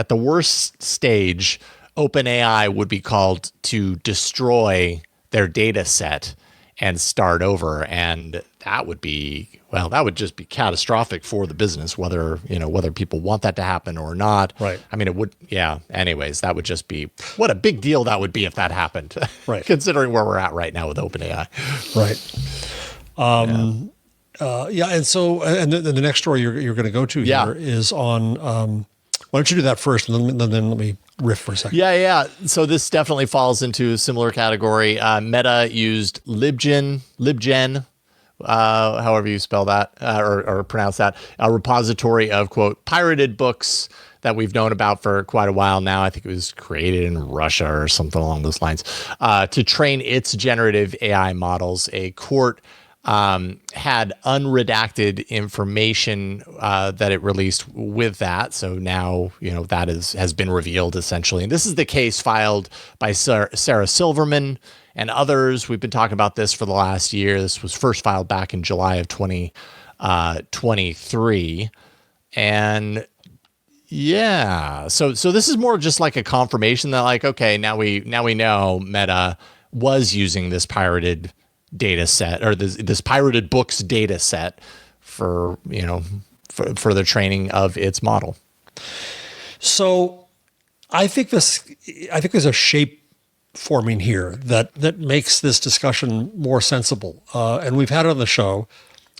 S1: stage, OpenAI would be called to destroy their data set and start over. And that would just be catastrophic for the business, whether people want that to happen or not.
S2: Right.
S1: I mean, it would, yeah. Anyways, that would just be, what a big deal that would be if that happened.
S2: Right.
S1: Considering where we're at right now with OpenAI.
S2: Right. And so, and the next story you're going to go to here is on, why don't you do that first, and then let me riff for a second.
S1: Yeah. So this definitely falls into a similar category. Meta used libgen, however you spell that or pronounce that, a repository of, quote, pirated books that we've known about for quite a while now. I think it was created in Russia or something along those lines, to train its generative AI models. A court had unredacted information that it released with that. So now, that has been revealed essentially. And this is the case filed by Sarah Silverman and others. We've been talking about this for the last year. This was first filed back in July of 2023. And yeah, so this is more just like a confirmation that, like, okay, now we know Meta was using this pirated data set, or this pirated books data set for the training of its model.
S2: So I think there's a shape forming here that makes this discussion more sensible. And we've had it on the show.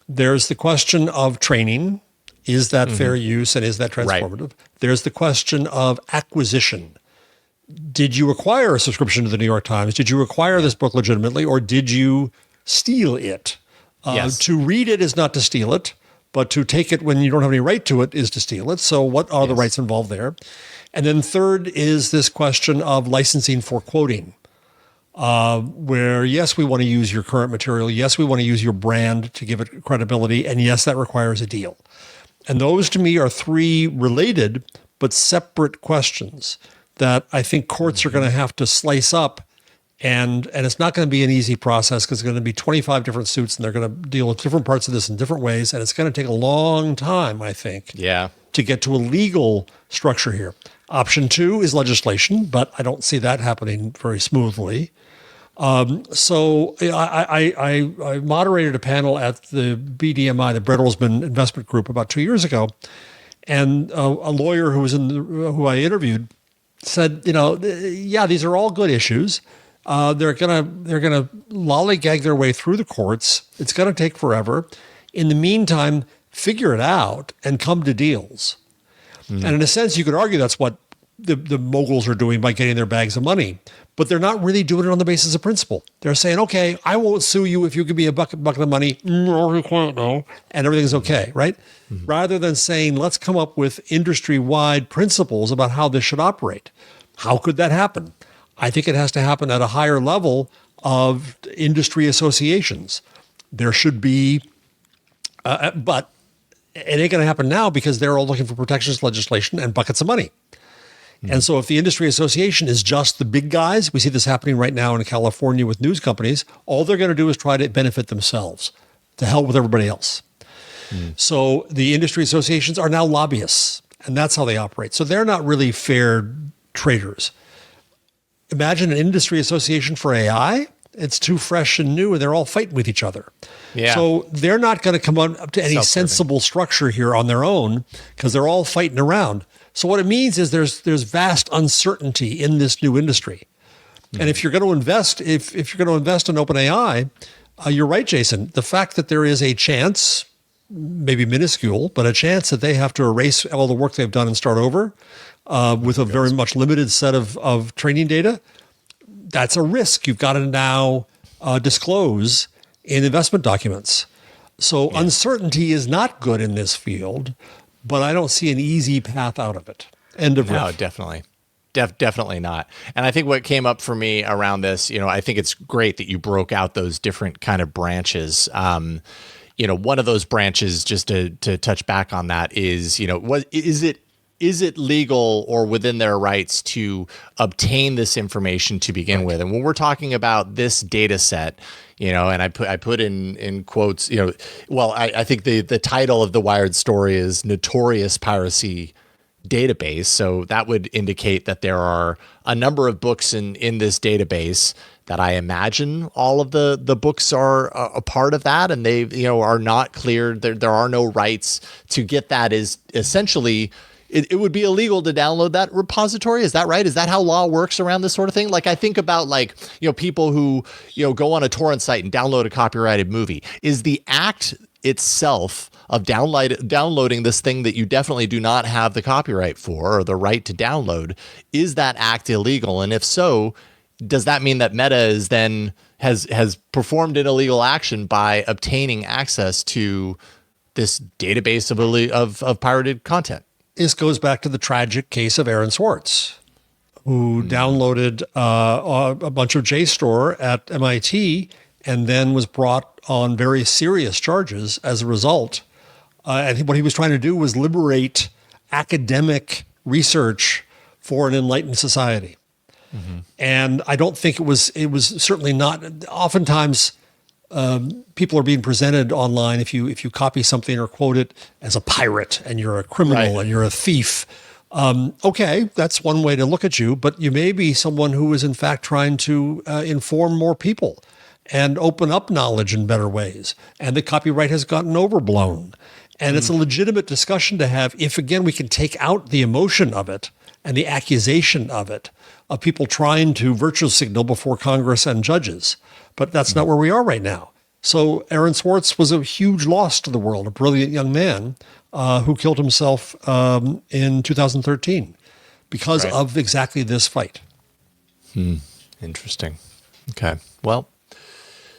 S2: There's the question of training. Is that fair use, and is that transformative? Right. There's the question of acquisition. Did you acquire a subscription to the New York Times? Did you acquire this book legitimately, or did you steal it?
S1: Yes.
S2: To read it is not to steal it, but to take it when you don't have any right to it is to steal it. So what are the rights involved there? And then third is this question of licensing for quoting, where, yes, we want to use your current material. Yes, we want to use your brand to give it credibility. And yes, that requires a deal. And those to me are three related but separate questions that I think courts are going to have to slice up. And it's not going to be an easy process, because it's going to be 25 different suits, and they're going to deal with different parts of this in different ways. And it's going to take a long time, I think, to get to a legal structure here. Option 2 is legislation, but I don't see that happening very smoothly. So I moderated a panel at the BDMI, the Bertelsmann Investment Group, about 2 years ago, and a lawyer who was who I interviewed said, these are all good issues. They're gonna lollygag their way through the courts. It's gonna take forever. In the meantime, figure it out and come to deals. And in a sense, you could argue that's what the moguls are doing by getting their bags of money. But they're not really doing it on the basis of principle. They're saying, okay, I won't sue you if you give me a bucket of money. No, you can't, no. And everything's okay, right? Mm-hmm. Rather than saying, let's come up with industry-wide principles about how this should operate. How could that happen? I think it has to happen at a higher level of industry associations. There should be, but it ain't going to happen now because they're all looking for protectionist legislation and buckets of money. And so if the industry association is just the big guys, we see this happening right now in California with news companies, all they're going to do is try to benefit themselves. To hell with everybody else. So the industry associations are now lobbyists, and that's how they operate. So they're not really fair traders. Imagine an industry association for AI. It's too fresh and new, and they're all fighting with each other. Yeah. So they're not going to come up to any sensible structure here on their own because they're all fighting around. So what it means is there's vast uncertainty in this new industry. Mm-hmm. And if you're going to invest, if you're going to invest in OpenAI, you're right, Jason. The fact that there is a chance, maybe minuscule, but a chance that they have to erase all the work they've done and start over with a very much limited set of training data, that's a risk you've got to now disclose in investment documents. So uncertainty is not good in this field, but I don't see an easy path out of it. End of
S1: No, definitely. Definitely not. And I think what came up for me around this, I think it's great that you broke out those different kind of branches. One of those branches, just to touch back on that, is, is it legal or within their rights to obtain this information to begin with? And when we're talking about this data set, and I put in quotes, I think the title of the Wired story is Notorious Piracy Database. So that would indicate that there are a number of books in this database that I imagine all of the books are a part of that, and they are not cleared. There are no rights to get that. Is essentially it would be illegal to download that repository. Is that right? Is that how law works around this sort of thing? Like I think about people who go on a torrent site and download a copyrighted movie. Is the act itself of downloading this thing that you definitely do not have the copyright for or the right to download, is that act illegal? And if so, does that mean that Meta is then has performed an illegal action by obtaining access to this database of pirated content?
S2: This goes back to the tragic case of Aaron Swartz, who downloaded a bunch of JSTOR at MIT and then was brought on very serious charges as a result. And what he was trying to do was liberate academic research for an enlightened society. Mm-hmm. And I don't think it was certainly not. Oftentimes, people are being presented online if you copy something or quote it as a pirate and you're a criminal and you're a thief. Okay, that's one way to look at you, but you may be someone who is in fact trying to inform more people and open up knowledge in better ways. And the copyright has gotten overblown. And it's a legitimate discussion to have if, again, we can take out the emotion of it and the accusation of it, of people trying to virtue signal before Congress and judges. But that's not where we are right now. So Aaron Swartz was a huge loss to the world, a brilliant young man who killed himself in 2013 because of exactly this fight.
S1: Interesting. Okay. Well,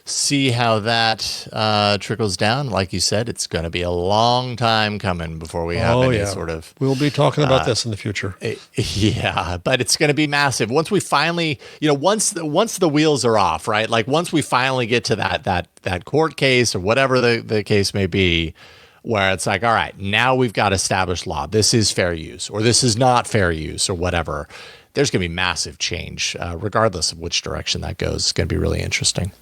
S1: see how that trickles down. Like you said, it's going to be a long time coming before we have any sort of...
S2: We'll be talking about this in the future.
S1: Yeah, but it's going to be massive. Once we finally, once the wheels are off, right? Like once we finally get to that court case or whatever the case may be, where it's like, all right, now we've got established law. This is fair use or this is not fair use or whatever. There's going to be massive change, regardless of which direction that goes. It's going to be really interesting.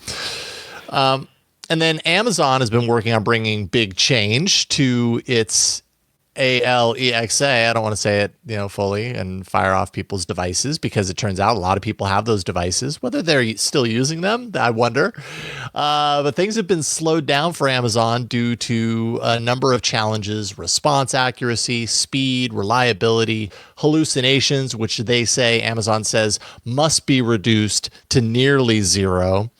S1: And then Amazon has been working on bringing big change to its Alexa. I don't want to say it, fully and fire off people's devices because it turns out a lot of people have those devices. Whether they're still using them, I wonder. But things have been slowed down for Amazon due to a number of challenges: response accuracy, speed, reliability, hallucinations, which Amazon says must be reduced to nearly zero.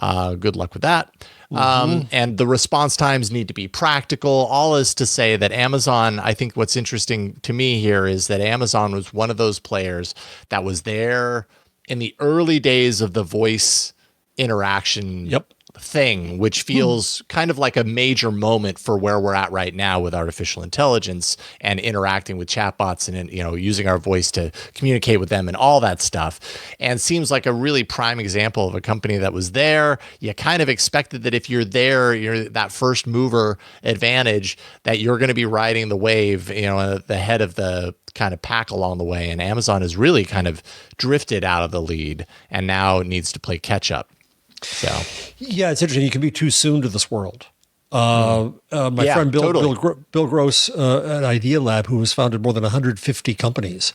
S1: Good luck with that. And the response times need to be practical. All is to say that Amazon, I think what's interesting to me here is that Amazon was one of those players that was there in the early days of the voice interaction thing, which feels kind of like a major moment for where we're at right now with artificial intelligence and interacting with chatbots and, using our voice to communicate with them and all that stuff. And seems like a really prime example of a company that was there. You kind of expected that if you're there, you're that first mover advantage, that you're going to be riding the wave, the head of the kind of pack along the way. And Amazon has really kind of drifted out of the lead and now needs to play catch up. So
S2: yeah, it's interesting. You can be too soon to this world. My friend Bill Gross at Idea Lab, who has founded more than 150 companies,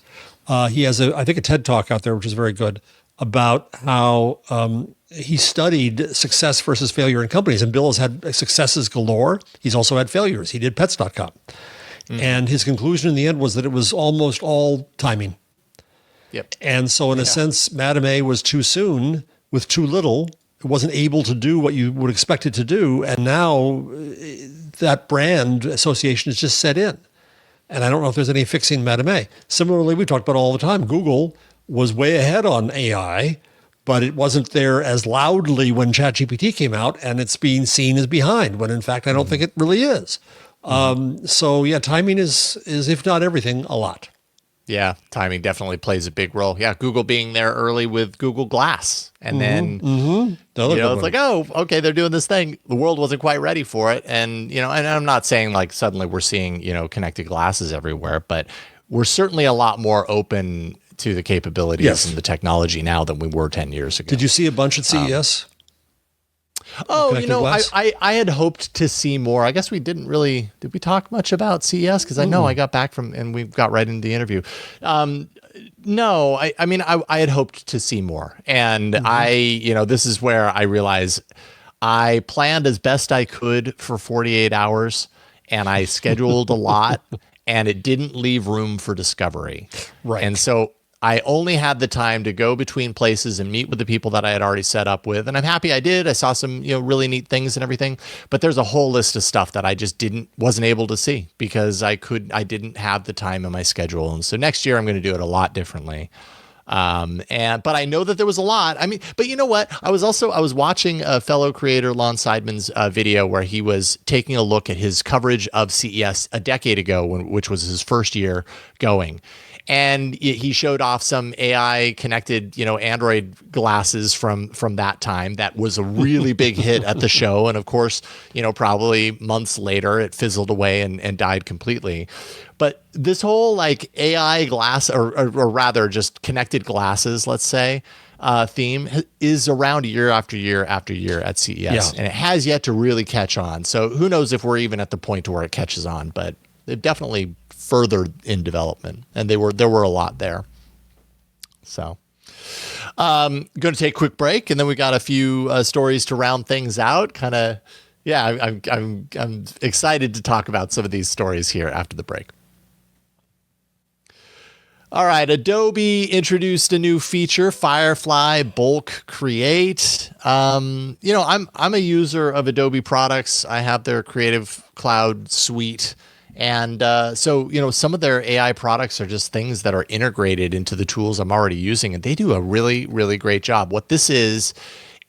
S2: he has I think a TED Talk out there, which is very good, about how he studied success versus failure in companies. And Bill has had successes galore. He's also had failures. He did Pets.com. And his conclusion in the end was that it was almost all timing.
S1: Yep.
S2: And so in a sense, Madame A was too soon with too little. It wasn't able to do what you would expect it to do. And now that brand association is just set in. And I don't know if there's any fixing Madame A. Similarly, we talked about all the time, Google was way ahead on AI, but it wasn't there as loudly when ChatGPT came out, and it's being seen as behind, when in fact, I don't think it really is. So yeah, timing is, if not everything, a lot.
S1: Yeah, timing definitely plays a big role. Yeah, Google being there early with Google Glass. And then, it's like, oh, okay, they're doing this thing. The world wasn't quite ready for it. And, and I'm not saying like suddenly we're seeing, connected glasses everywhere, but we're certainly a lot more open to the capabilities and the technology now than we were 10 years ago.
S2: Did you see a bunch at CES?
S1: I had hoped to see more. I guess we did we talk much about CES? Because I know I got back and we got right into the interview. No, I had hoped to see more. And this is where I realize I planned as best I could for 48 hours and I scheduled a lot and it didn't leave room for discovery.
S2: Right.
S1: And so I only had the time to go between places and meet with the people that I had already set up with. And I'm happy I did. I saw some, really neat things and everything, but there's a whole list of stuff that I just wasn't able to see because I didn't have the time in my schedule. And so next year I'm going to do it a lot differently. But I know that there was a lot. But you know what? I was watching a fellow creator, Lon Seidman's video where he was taking a look at his coverage of CES a decade ago, which was his first year going. And he showed off some AI connected, Android glasses from that time. That was a really big hit at the show. And of course, probably months later, it fizzled away and died completely. But this whole like AI glass, or rather just connected glasses, let's say, theme is around year after year after year at CES. Yeah. And it has yet to really catch on. So who knows if we're even at the point where it catches on, but they've definitely further in development, and there were a lot there. So going to take a quick break, and then we got a few stories to round things out. I'm excited to talk about some of these stories here after the break. All right, Adobe introduced a new feature, Firefly Bulk Create. I'm a user of Adobe products. I have their Creative Cloud suite. And so some of their AI products are just things that are integrated into the tools I'm already using, and they do a really, really great job. What this is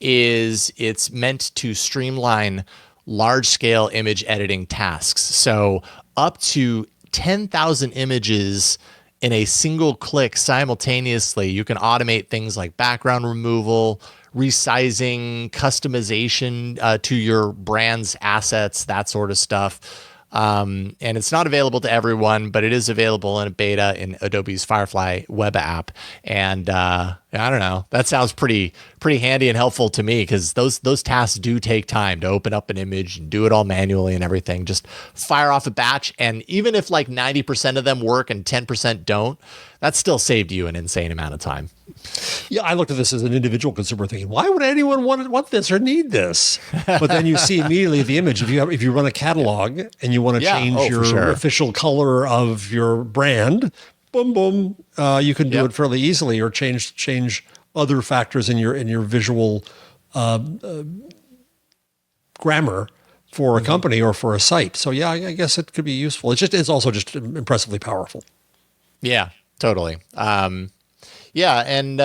S1: it's meant to streamline large-scale image editing tasks. So up to 10,000 images in a single click simultaneously. You can automate things like background removal, resizing, customization to your brand's assets, that sort of stuff. And it's not available to everyone, but it is available in a beta in Adobe's Firefly web app. And I don't know, that sounds pretty handy and helpful to me, because those tasks do take time to open up an image and do it all manually and everything. Just fire off a batch, and even if like 90% of them work and 10% don't, that still saved you an insane amount of time.
S2: Yeah, I looked at this as an individual consumer thinking, why would anyone want this or need this? But then you see immediately the image. If you run a catalog and you want to change your official color of your brand, boom, boom, you can do it fairly easily, or change other factors in your visual grammar for a company or for a site. So yeah, I guess it could be useful. It's also just impressively powerful.
S1: Yeah, totally. Yeah, and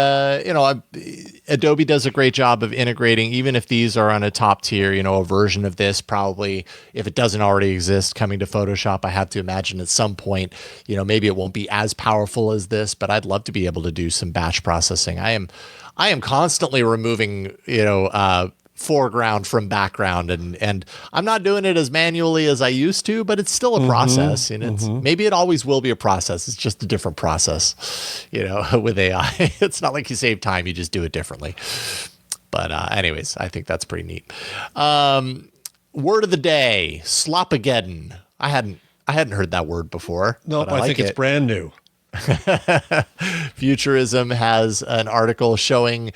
S1: Adobe does a great job of integrating, even if these are on a top tier, a version of this probably, if it doesn't already exist, coming to Photoshop. I have to imagine at some point, maybe it won't be as powerful as this, but I'd love to be able to do some batch processing. I am constantly removing, foreground from background, and I'm not doing it as manually as I used to, but it's still a process, and maybe it always will be a process. It's just a different process, with AI. It's not like you save time, you just do it differently. But anyways, I think that's pretty neat. Word of the day, Slopaggedon. I hadn't heard that word before.
S2: No, I think it's brand new.
S1: Futurism has an article showing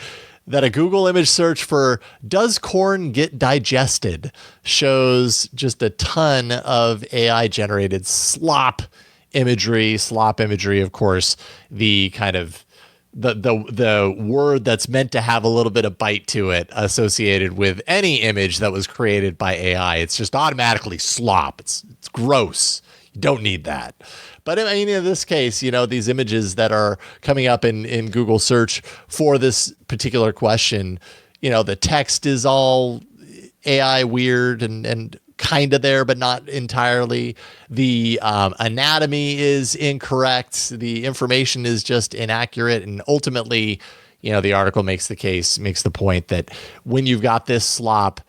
S1: that a Google image search for "does corn get digested" shows just a ton of AI generated slop imagery. Slop imagery, of course, the kind of the word that's meant to have a little bit of bite to it associated with any image that was created by AI. It's just automatically slop. It's gross. You don't need that. But in this case, these images that are coming up in Google search for this particular question, the text is all AI weird and kind of there, but not entirely. The anatomy is incorrect. The information is just inaccurate. And ultimately, the article makes the point that when you've got this slop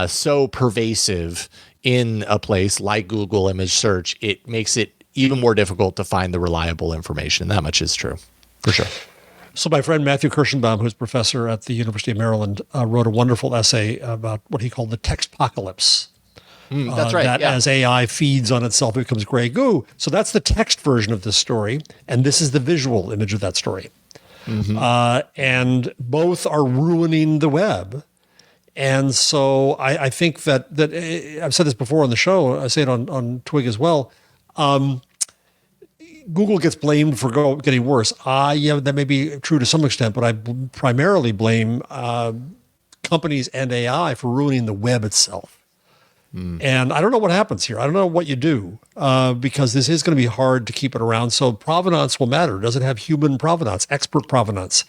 S1: so pervasive in a place like Google image search, it makes it even more difficult to find the reliable information. That much is true, for sure.
S2: So my friend Matthew Kirschenbaum, who's professor at the University of Maryland, wrote a wonderful essay about what he called the textpocalypse.
S1: That's right.
S2: As AI feeds on itself, it becomes gray goo. So that's the text version of this story, and this is the visual image of that story. And both are ruining the web. And so I think that I've said this before on the show. I say it on Twig as well. Google gets blamed for getting worse. Yeah, that may be true to some extent, but I primarily blame companies and AI for ruining the web itself. And I don't know what happens here. I don't know what you do because this is going to be hard to keep it around. So provenance will matter. Does it have human provenance, expert provenance?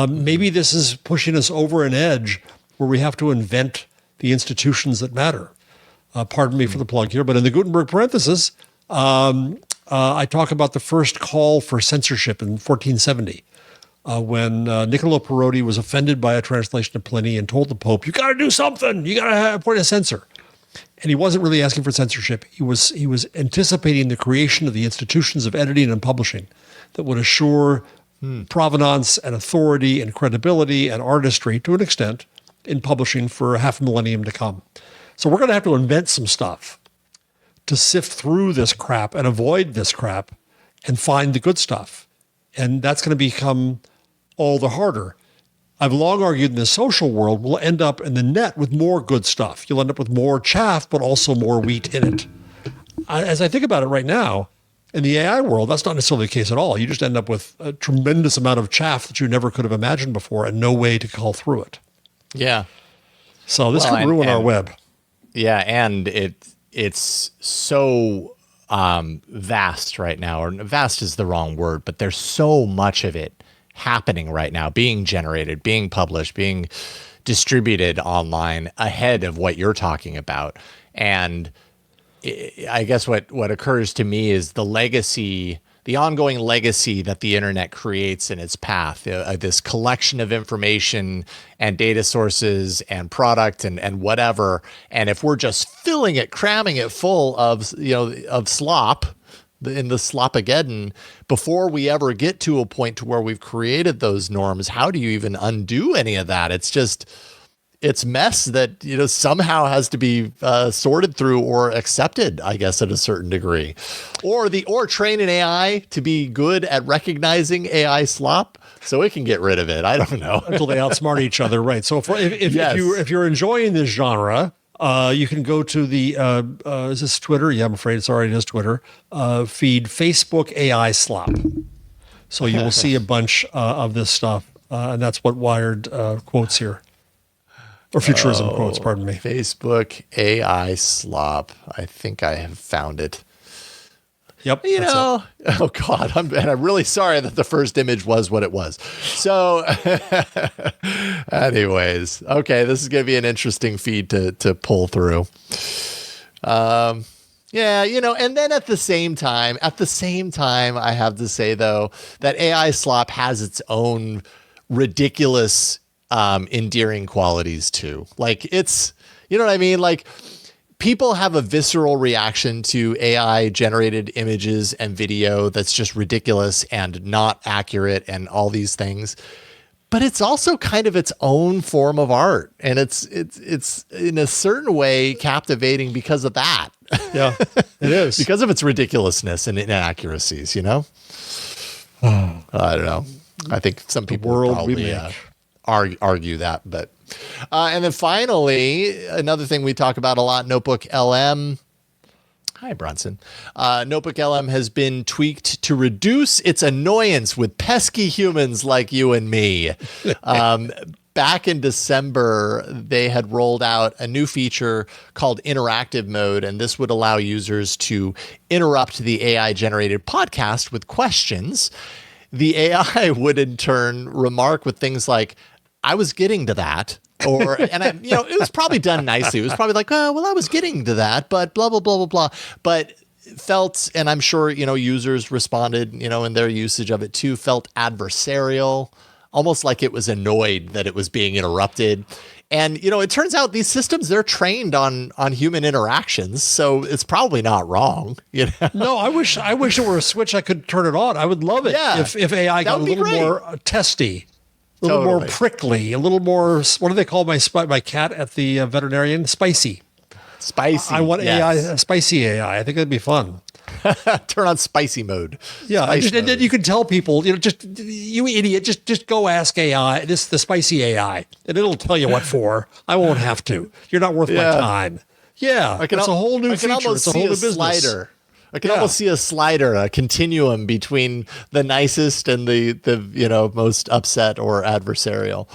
S2: Maybe this is pushing us over an edge where we have to invent the institutions that matter. Pardon me for the plug here, but in the Gutenberg parenthesis, I talk about the first call for censorship in 1470 when Niccolo Perotti was offended by a translation of Pliny and told the Pope, "You got to do something. You got to appoint a censor." And he wasn't really asking for censorship. He was anticipating the creation of the institutions of editing and publishing that would assure provenance and authority and credibility and artistry to an extent in publishing for half a millennium to come. So we're going to have to invent some stuff to sift through this crap and avoid this crap and find the good stuff. And that's going to become all the harder. I've long argued in the social world, we'll end up in the net with more good stuff. You'll end up with more chaff, but also more wheat in it. As I think about it right now, in the AI world, that's not necessarily the case at all. You just end up with a tremendous amount of chaff that you never could have imagined before and no way to cull through it.
S1: Yeah.
S2: So this could ruin our web.
S1: Yeah, and it's so vast right now, or vast is the wrong word, but there's so much of it happening right now, being generated, being published, being distributed online ahead of what you're talking about. And I guess what occurs to me is the legacy, the ongoing legacy that the internet creates in its path, this collection of information and data sources and product and whatever. And if we're just filling it, cramming it full of, of slop in the Slopaggedon, before we ever get to a point to where we've created those norms, how do you even undo any of that? It's mess that, somehow has to be sorted through or accepted, I guess, at a certain degree, or train an AI to be good at recognizing AI slop so it can get rid of it. I don't know.
S2: Until they outsmart each other, right? So if you're enjoying this genre, you can go to the is this Twitter? Yeah, I'm afraid it is Twitter. Feed Facebook AI slop. So you will see a bunch of this stuff, and that's what Wired quotes here. Or futurism quotes, pardon me.
S1: Facebook AI Slop. I think I have found it.
S2: Yep.
S1: Oh God, I'm really sorry that the first image was what it was. So anyways, okay, this is going to be an interesting feed to pull through. Yeah, and then at the same time, I have to say though, that AI Slop has its own ridiculous, endearing qualities too. Like it's, you know what I mean? Like, people have a visceral reaction to AI generated images and video that's just ridiculous and not accurate and all these things. But it's also kind of its own form of art. And it's in a certain way captivating because of that.
S2: Yeah, it is.
S1: Because of its ridiculousness and inaccuracies, I don't know. I think some people would probably argue that, but and then finally, another thing we talk about a lot, NotebookLM. Hi, Bronson. NotebookLM has been tweaked to reduce its annoyance with pesky humans like you and me. Back in December, they had rolled out a new feature called interactive mode, and this would allow users to interrupt the AI-generated podcast with questions. The AI would in turn remark with things like, I was getting to that. It was probably done nicely. It was probably like, oh, well, I was getting to that, but blah, blah, blah, blah, blah. But felt, and I'm sure, users responded, in their usage of it too, felt adversarial, almost like it was annoyed that it was being interrupted. And, it turns out these systems, they're trained on human interactions. So it's probably not wrong.
S2: No, I wish it were a switch I could turn it on. I would love it if AI got a little more testy. A little more prickly, a little more, what do they call my cat at the veterinarian? Spicy.
S1: Spicy.
S2: I want AI, spicy AI. I think that'd be fun.
S1: Turn on spicy mode.
S2: Yeah, and then you can tell people, you idiot, just go ask AI, the spicy AI, and it'll tell you what for. I won't have to. You're not worth my time. Yeah, it's a whole new feature. It's a whole new business.
S1: Slider. I can almost see a slider, a continuum between the nicest and the most upset or adversarial.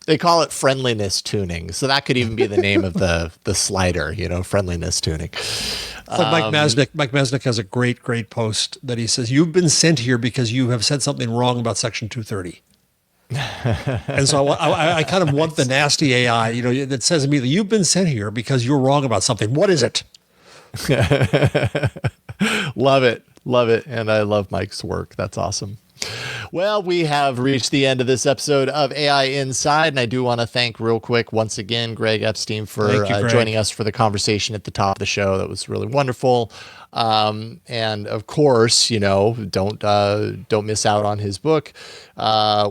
S1: They call it friendliness tuning, so that could even be the name of the slider. Friendliness tuning.
S2: Like Mike Masnick. Mike Masnick has a great post that he says, "You've been sent here because you have said something wrong about Section 230." And so I kind of want the nasty AI, that says immediately, "You've been sent here because you're wrong about something. What is it?"
S1: Love it. And I love Mike's work. That's awesome. Well, we have reached the end of this episode of AI Inside, and I do want to thank real quick once again Greg Epstein for joining us for the conversation at the top of the show. That was really wonderful. And of course, don't miss out on his book,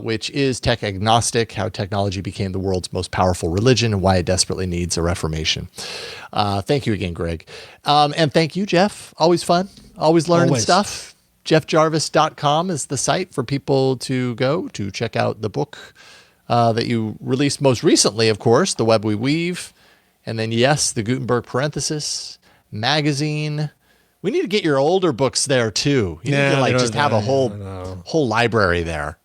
S1: which is Tech Agnostic: How Technology Became the World's Most Powerful Religion and Why It Desperately Needs a Reformation. Thank you again, Greg. And thank you, Jeff. Always fun. Always learning stuff. JeffJarvis.com is the site for people to go to check out the book that you released most recently, of course, The Web We Weave. And then, yes, the Gutenberg Parenthesis magazine. We need to get your older books there too. You need to just have a whole library there.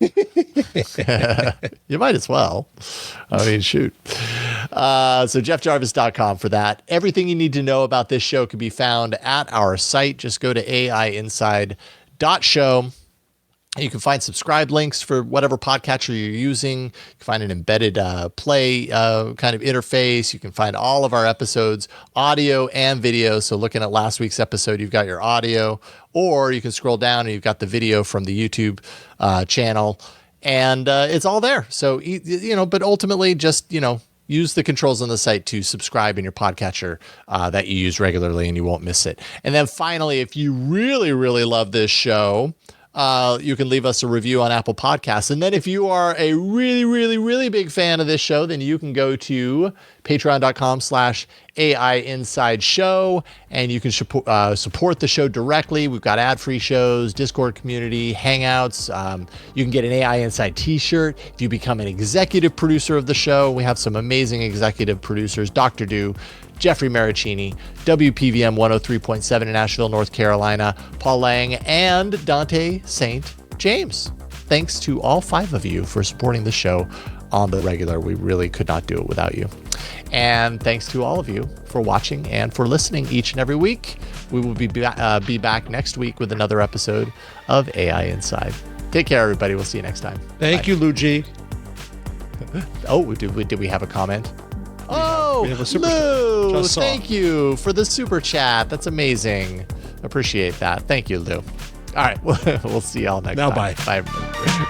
S1: You might as well. I mean, shoot. So JeffJarvis.com for that. Everything you need to know about this show can be found at our site. Just go to AIinside.show. You can find subscribe links for whatever podcatcher you're using. You can find an embedded play kind of interface. You can find all of our episodes, audio and video. So looking at last week's episode, you've got your audio, or you can scroll down and you've got the video from the YouTube channel, and it's all there. So, but ultimately just, use the controls on the site to subscribe in your podcatcher that you use regularly, and you won't miss it. And then finally, if you really, really love this show, you can leave us a review on Apple Podcasts. And then if you are a really, really, really big fan of this show, then you can go to patreon.com/AI Inside Show, and you can support the show directly. We've got ad-free shows, Discord community, Hangouts. You can get an AI Inside t-shirt. If you become an executive producer of the show, we have some amazing executive producers, Dr. Do, Jeffrey Maricini, WPVM 103.7 in Asheville, North Carolina, Paul Lang, and Dante St. James. Thanks to all 5 of you for supporting the show on the regular. We really could not do it without you. And thanks to all of you for watching and for listening each and every week. We will be back next week with another episode of AI Inside. Take care, everybody. We'll see you next time.
S2: Thank you, Luigi.
S1: Oh, did we have a comment?
S2: We have a super
S1: Lou,
S2: chat. Just saw.
S1: thank you for the super chat. That's amazing. Appreciate that. Thank you, Lou. All right, we'll see y'all next time.
S2: Now, bye.
S1: Bye.